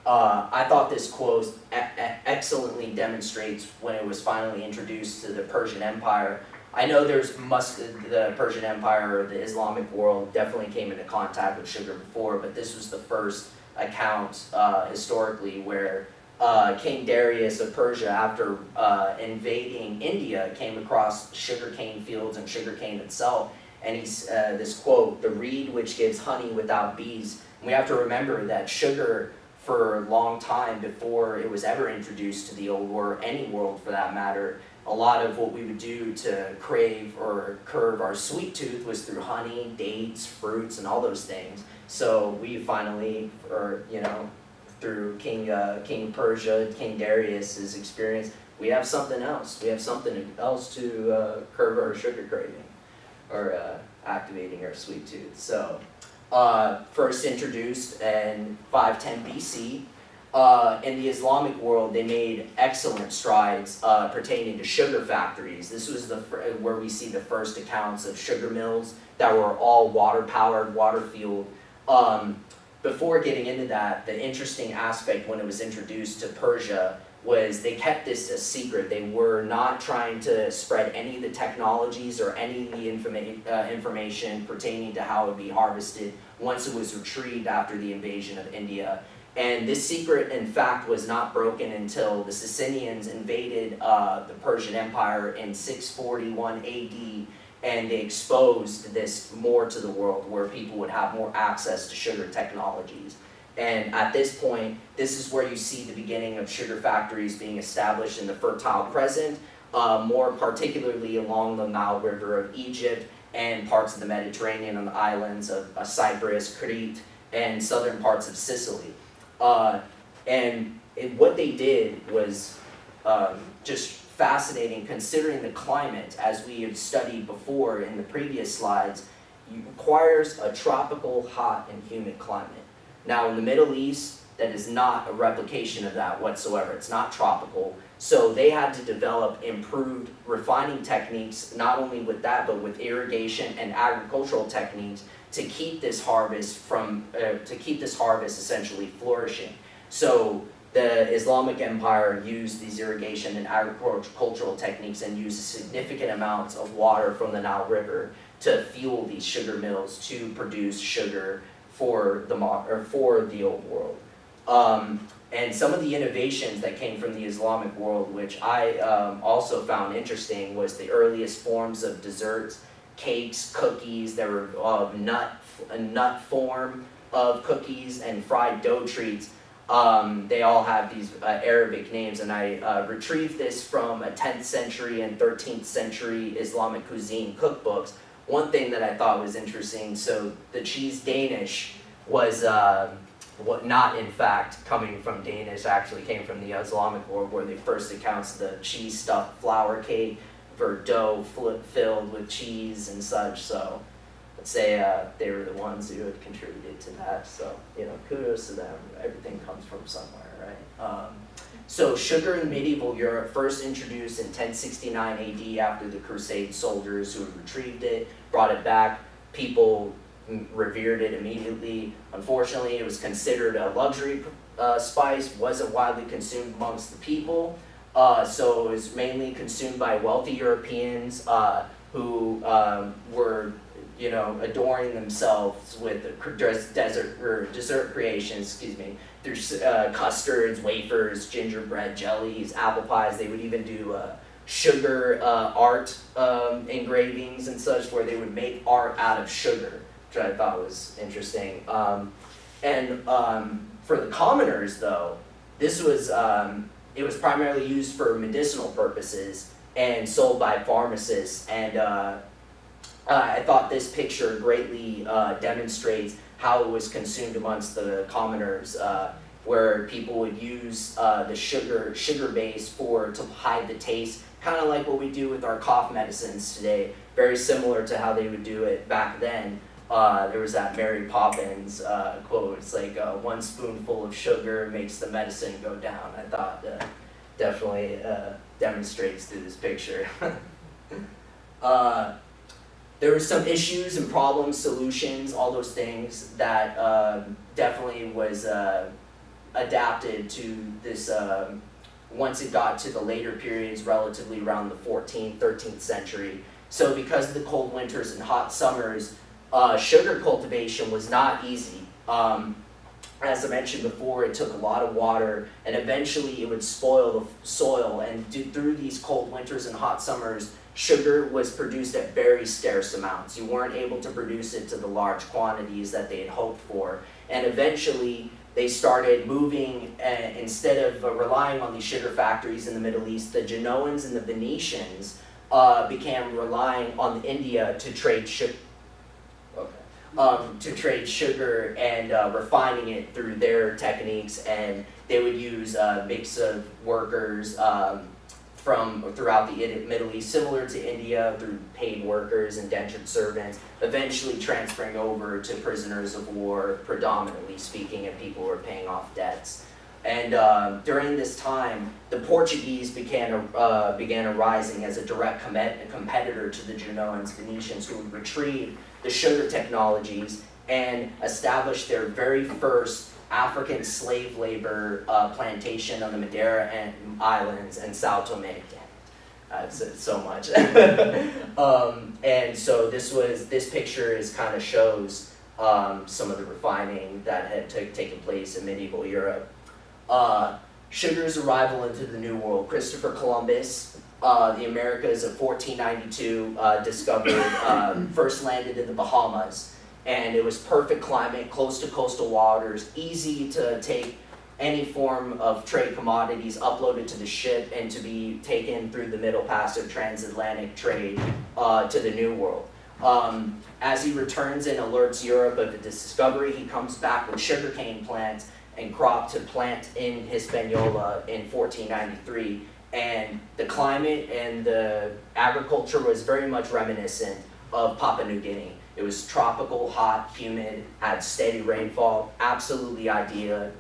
Speaker 4: I thought this quote excellently demonstrates when it was finally introduced to the Persian Empire. I know the Persian Empire or the Islamic world definitely came into contact with sugar before, but this was the first account historically where King Darius of Persia, after invading India, came across sugarcane fields and sugarcane itself. And he's this quote, "The reed which gives honey without bees." And we have to remember that sugar, for a long time before it was ever introduced to the old world, any world for that matter, a lot of what we would do to crave or curb our sweet tooth was through honey, dates, fruits, and all those things. So we finally, through King Persia, King Darius's experience, we have something else. We have something else to curb our sugar craving, or activating our sweet tooth. So, first introduced in 510 BC. In the Islamic world, they made excellent strides pertaining to sugar factories. This was where we see the first accounts of sugar mills that were all water-powered, water-fueled. Before getting into that, the interesting aspect when it was introduced to Persia was they kept this a secret. They were not trying to spread any of the technologies or any of the information pertaining to how it would be harvested once it was retrieved after the invasion of India. And this secret, in fact, was not broken until the Sassanians invaded the Persian Empire in 641 AD, and they exposed this more to the world, where people would have more access to sugar technologies. And at this point, this is where you see the beginning of sugar factories being established in the Fertile Crescent, more particularly along the Nile River of Egypt and parts of the Mediterranean on the islands of Cyprus, Crete, and southern parts of Sicily. What they did was just fascinating, considering the climate, as we have studied before in the previous slides. It requires a tropical, hot, and humid climate. Now in the Middle East, that is not a replication of that whatsoever. It's not tropical. So they had to develop improved refining techniques, not only with that, but with irrigation and agricultural techniques to keep this harvest essentially flourishing. So the Islamic Empire used these irrigation and agricultural techniques and used significant amounts of water from the Nile River to fuel these sugar mills to produce sugar for the old world. And some of the innovations that came from the Islamic world, which I also found interesting, was the earliest forms of desserts, cakes, cookies. There were a nut form of cookies and fried dough treats. They all have these Arabic names, and I retrieved this from a 10th century and 13th century Islamic cuisine cookbooks. One thing that I thought was interesting, so the cheese Danish was not in fact coming from Danish, actually came from the Islamic world, where the first accounts of the cheese stuffed flour cake for dough filled with cheese and such. So I'd say they were the ones who had contributed to that. So kudos to them. Everything comes from somewhere, right? So sugar in medieval Europe, first introduced in 1069 AD after the Crusade soldiers who had retrieved it, brought it back. People revered it immediately. Unfortunately, it was considered a luxury spice, wasn't widely consumed amongst the people. So it was mainly consumed by wealthy Europeans who were adoring themselves with dessert creations, through custards, wafers, gingerbread, jellies, apple pies. They would even do sugar art engravings and such, where they would make art out of sugar, which I thought was interesting. For the commoners, though, this was it was primarily used for medicinal purposes and sold by pharmacists. And I thought this picture greatly demonstrates how it was consumed amongst the commoners, where people would use the sugar base to hide the taste, kind of like what we do with our cough medicines today, very similar to how they would do it back then. There was that Mary Poppins quote, it's like 1 spoonful of sugar makes the medicine go down. I thought definitely demonstrates through this picture. There were some issues and problems, solutions, all those things that definitely was adapted to this once it got to the later periods, relatively around the 14th, 13th century. So because of the cold winters and hot summers, sugar cultivation was not easy. As I mentioned before, it took a lot of water, and eventually it would spoil the soil, and through these cold winters and hot summers, sugar was produced at very scarce amounts. You weren't able to produce it to the large quantities that they had hoped for. And eventually, they started moving, instead of relying on these sugar factories in the Middle East, the Genoans and the Venetians began relying on India to trade sugar. To trade sugar and refining it through their techniques, and they would use a mix of workers from throughout the Middle East, similar to India, through paid workers, indentured servants, eventually transferring over to prisoners of war, predominantly speaking, and people who were paying off debts. And during this time, the Portuguese began arising as a direct competitor to the Genoans, Venetians, who would retrieve the sugar technologies and establish their very first African slave labor plantation on the Madeira Islands and Sao Tome. I've said so much. And so this picture kind of shows some of the refining that had taken place in medieval Europe. Sugar's arrival into the New World. Christopher Columbus, the Americas of 1492, discovered, first landed in the Bahamas, and it was perfect climate, close to coastal waters, easy to take any form of trade commodities, uploaded to the ship, and to be taken through the Middle Passage transatlantic trade to the New World. As he returns and alerts Europe of the discovery, he comes back with sugarcane plants and crop to plant in Hispaniola in 1493. And the climate and the agriculture was very much reminiscent of Papua New Guinea. It was tropical, hot, humid, had steady rainfall, absolutely ideal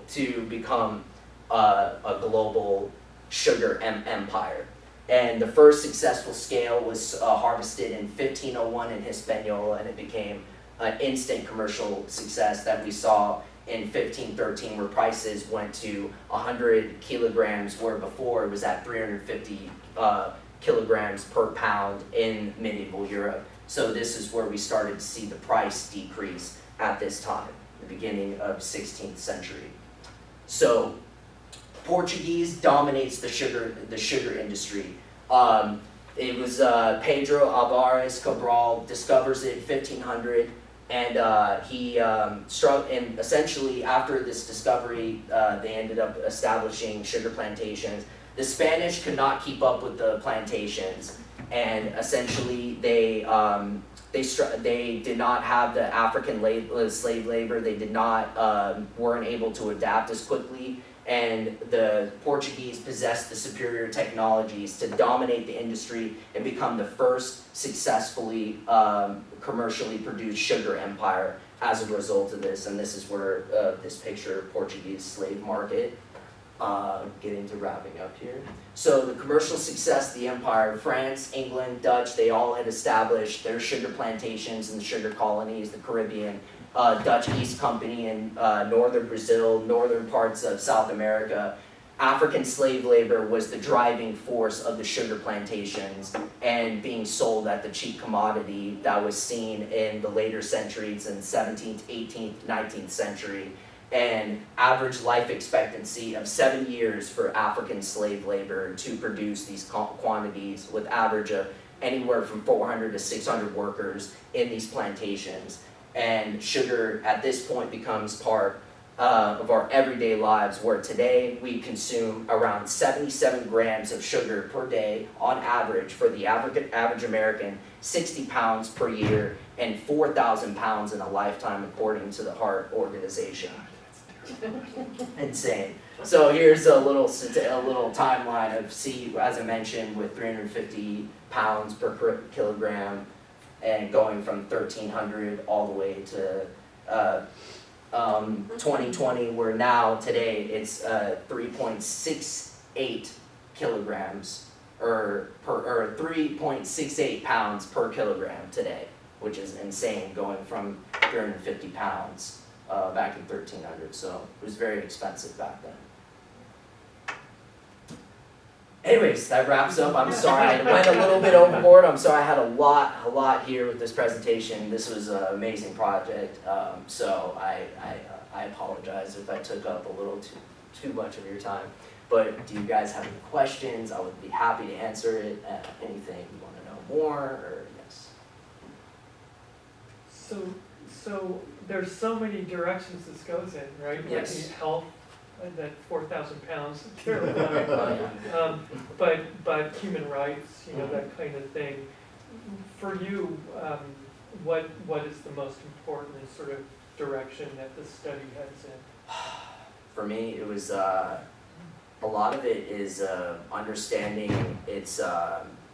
Speaker 4: to become a global sugar empire. And the first successful scale was harvested in 1501 in Hispaniola, and it became an instant commercial success that we saw in 1513, where prices went to 100 kilograms, where before it was at 350 kilograms per pound in medieval Europe. So this is where we started to see the price decrease at this time, the beginning of 16th century. So Portuguese dominates the sugar industry. It was Pedro Alvares Cabral discovers it in 1500. And he and essentially after this discovery, they ended up establishing sugar plantations. The Spanish could not keep up with the plantations, and essentially they did not have the African slave labor. They weren't able to adapt as quickly, and the Portuguese possessed the superior technologies to dominate the industry and become the first successfully commercially produced sugar empire as a result of this. And this is where this picture, Portuguese slave market, getting to wrapping up here. So the commercial success of the empire, France, England, Dutch, they all had established their sugar plantations in the sugar colonies, the Caribbean, Dutch East Company in northern Brazil, northern parts of South America. African slave labor was the driving force of the sugar plantations and being sold at the cheap commodity that was seen in the later centuries in 17th, 18th, 19th century. And average life expectancy of 7 years for African slave labor to produce these quantities, with average of anywhere from 400 to 600 workers in these plantations. And sugar at this point becomes part of our everyday lives, where today we consume around 77 grams of sugar per day on average for the average American, 60 pounds per year, and 4,000 pounds in a lifetime according to the Heart Organization. Insane. So here's a little timeline of as I mentioned, with 350 pounds per kilogram, and going from 1,300 all the way to 2020, where now today it's 3.68 kilograms or 3.68 pounds per kilogram today, which is insane, going from 350 pounds back in 1300. So it was very expensive back then. Anyways, that wraps up. I'm sorry I went a little bit overboard. I'm sorry I had a lot here with this presentation. This was an amazing project, so I apologize if I took up a little too much of your time. But do you guys have any questions? I would be happy to answer it. Anything you want to know more, or yes?
Speaker 3: So there's so many directions this goes in, right?
Speaker 4: Yes.
Speaker 3: Like the health, that 4,000 pounds, terrifying.
Speaker 4: Oh, yeah.
Speaker 3: But human rights, that kind of thing. For you, what is the most important sort of direction that the study heads in?
Speaker 4: For me, it was a lot of it is understanding its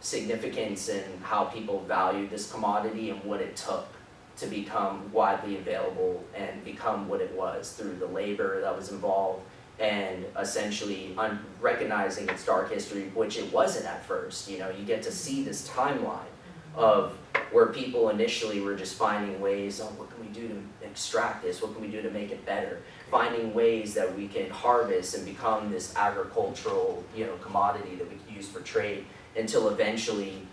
Speaker 4: significance and how people value this commodity and what it took to become widely available and become what it was through the labor that was involved, and essentially recognizing its dark history, which it wasn't at first. You get to see this timeline of where people initially were just finding ways, what can we do to extract this? What can we do to make it better? Finding ways that we can harvest and become this agricultural, commodity that we can use for trade, until eventually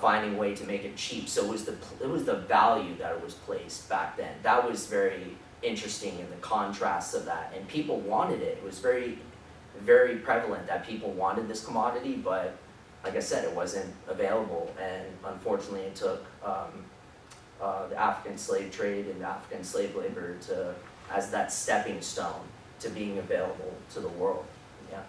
Speaker 4: finding a way to make it cheap. So it was the value that it was placed back then. That was very interesting in the contrast of that, and people wanted it. It was very, very prevalent that people wanted this commodity, but like I said, it wasn't available, and unfortunately it took the African slave trade and African slave labor as that stepping stone to being available to the world. Yeah.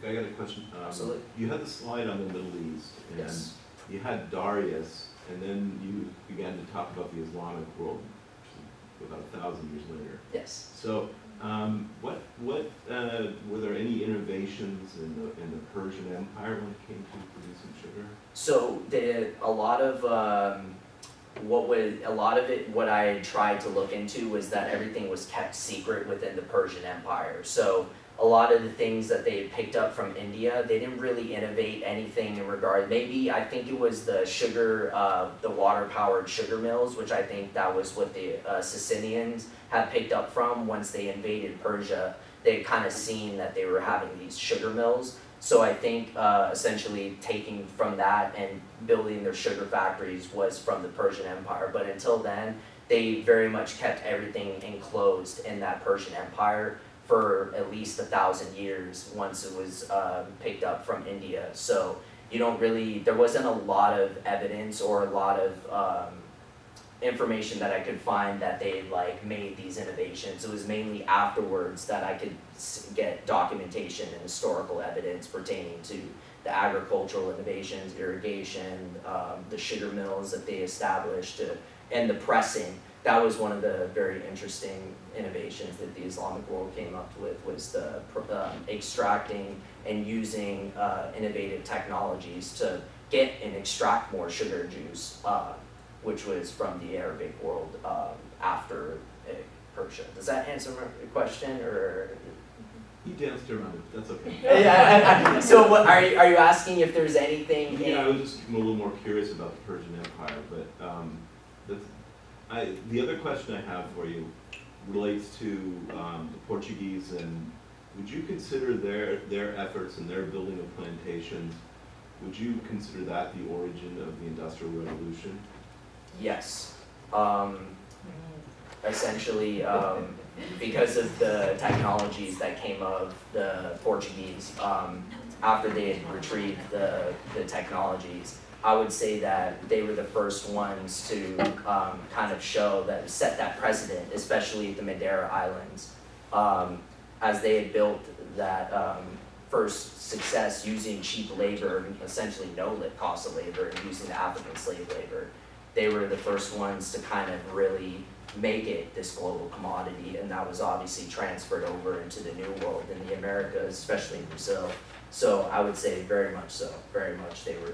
Speaker 10: I got a question.
Speaker 4: Absolutely.
Speaker 10: You had the slide on the Middle East, and
Speaker 4: Yes.
Speaker 10: you had Darius, and then you began to talk about the Islamic world, which is about 1,000 years later.
Speaker 4: Yes.
Speaker 10: So, were there any innovations in the Persian Empire when it came to producing sugar?
Speaker 4: So a lot of what I tried to look into was that everything was kept secret within the Persian Empire. So a lot of the things that they picked up from India, they didn't really innovate anything in regard. Maybe I think it was the sugar, the water-powered sugar mills, which I think that was what the Sasanians had picked up from once they invaded Persia. They kind of seen that they were having these sugar mills. So I think essentially taking from that and building their sugar factories was from the Persian Empire. But until then, they very much kept everything enclosed in that Persian Empire for at least 1,000 years once it was picked up from India. So there wasn't a lot of evidence or a lot of information that I could find that they made these innovations. It was mainly afterwards that I could get documentation and historical evidence pertaining to the agricultural innovations, irrigation, the sugar mills that they established, and the pressing that was one of the very interesting innovations that the Islamic world came up with, was the extracting and using innovative technologies to get and extract more sugar juice, which was from the Arabic world after Persia. Does that answer your question, or?
Speaker 10: You danced around it, that's okay.
Speaker 4: Yeah. So what, are you asking if there's anything in?
Speaker 10: Yeah, I was just a little more curious about the Persian Empire, but the other question I have for you relates to the Portuguese, and would you consider their efforts and their building of plantations, would you consider that the origin of the Industrial Revolution?
Speaker 4: Yes. Essentially, because of the technologies that came of the Portuguese, after they had retrieved the technologies, I would say that they were the first ones to kind of set that precedent, especially the Madeira Islands, as they had built that first success using cheap labor, essentially no cost of labor, and using the African slave labor. They were the first ones to kind of really make it this global commodity, and that was obviously transferred over into the New World in the Americas, especially in Brazil. So I would say very much so, very much they were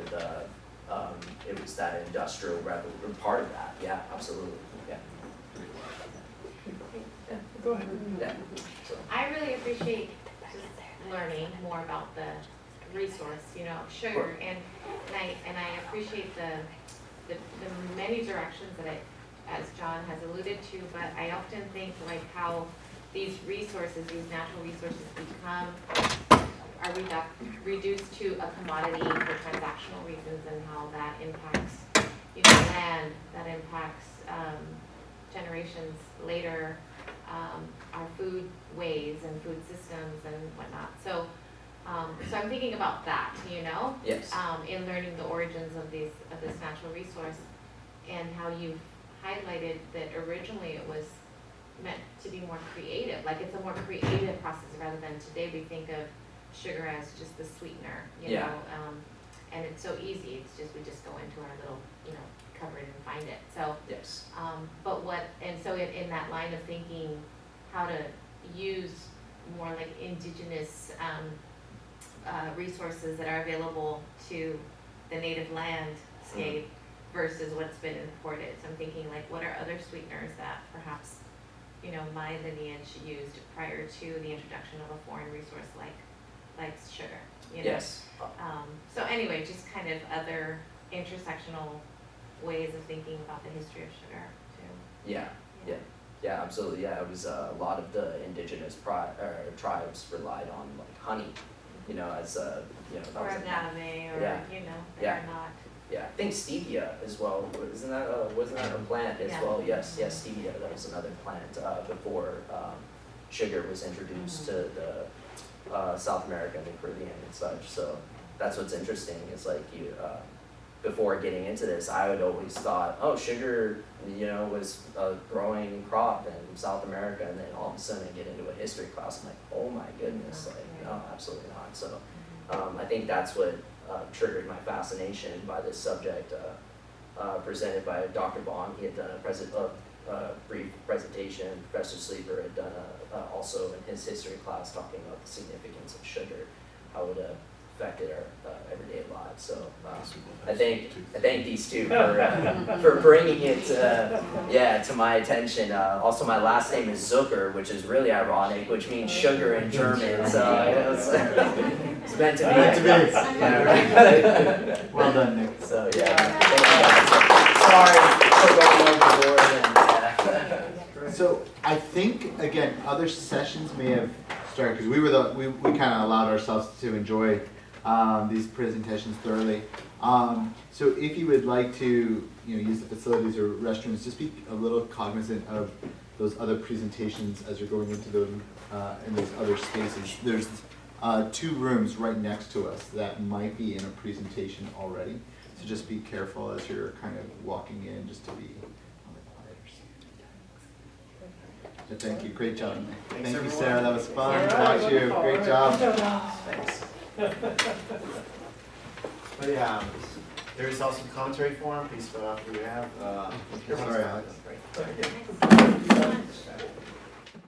Speaker 4: it was that industrial revolution, part of that, yeah, absolutely, yeah.
Speaker 3: Go ahead.
Speaker 4: Yeah. So.
Speaker 9: I really appreciate just learning more about the resource, sugar, and I appreciate the many directions that as John has alluded to, but I often think like how these resources, these natural resources are reduced to a commodity for transactional reasons, and how that impacts, land, that impacts generations later, our food ways and food systems and whatnot. So I'm thinking about that,
Speaker 4: Yes.
Speaker 9: In learning the origins of this natural resource, and how you've highlighted that originally it was meant to be more creative, like it's a more creative process rather than today we think of sugar as just the sweetener,
Speaker 4: Yeah.
Speaker 9: And it's so easy, we just go into our little, cupboard and find it, so.
Speaker 4: Yes.
Speaker 9: So in that line of thinking, how to use more like indigenous, resources that are available to the native landscape versus what's been imported. So I'm thinking like, what are other sweeteners that perhaps, my lineage used prior to the introduction of a foreign resource like sugar,
Speaker 4: Yes.
Speaker 9: So anyway, just kind of other intersectional ways of thinking about the history of sugar too.
Speaker 4: Yeah, absolutely. Yeah, it was a lot of the indigenous tribes relied on like honey, as that
Speaker 9: Or
Speaker 4: was
Speaker 9: agave, or,
Speaker 4: Yeah.
Speaker 9: they're not.
Speaker 4: Yeah, I think stevia as well. Wasn't that a plant as
Speaker 9: Yeah.
Speaker 4: well? Yes, stevia. That was another plant before sugar was introduced to the South America and the Caribbean and such. So that's what's interesting. Is like before getting into this, I would always thought, oh, sugar, was a growing crop in South America, and then all of a sudden I get into a history class, I'm like, oh my goodness, no, absolutely not. So I think that's what triggered my fascination by this subject, presented by Dr. Bong. He had done a brief presentation. Professor Sleeper had done also in his history class talking about the significance of sugar, how it affected our everyday lives. So I thank these two for bringing it to my attention. Also, my last name is Zucker, which is really ironic, which means sugar in German. So it's meant to be. Yeah.
Speaker 5: Well done, Nick.
Speaker 4: So yeah, thank you guys. Sorry for going overboard.
Speaker 5: So I think, again, other sessions may have started, because we kind of allowed ourselves to enjoy these presentations thoroughly. So if you would like to use the facilities or restrooms, just be a little cognizant of those other presentations as you're going into those in those other spaces. There's 2 rooms right next to us that might be in a presentation already. So just be careful as you're kind of walking in, just to be on the quieter side. So thank you, great job.
Speaker 7: Thanks,
Speaker 5: Thank you,
Speaker 7: everyone.
Speaker 5: Sarah, that was fun.
Speaker 3: Yeah,
Speaker 5: Thank you, great job.
Speaker 7: Thanks.
Speaker 5: But yeah,
Speaker 7: There is also the commentary form, please fill out who you have.
Speaker 5: Sorry, Alex.
Speaker 7: Great.
Speaker 3: Thank you.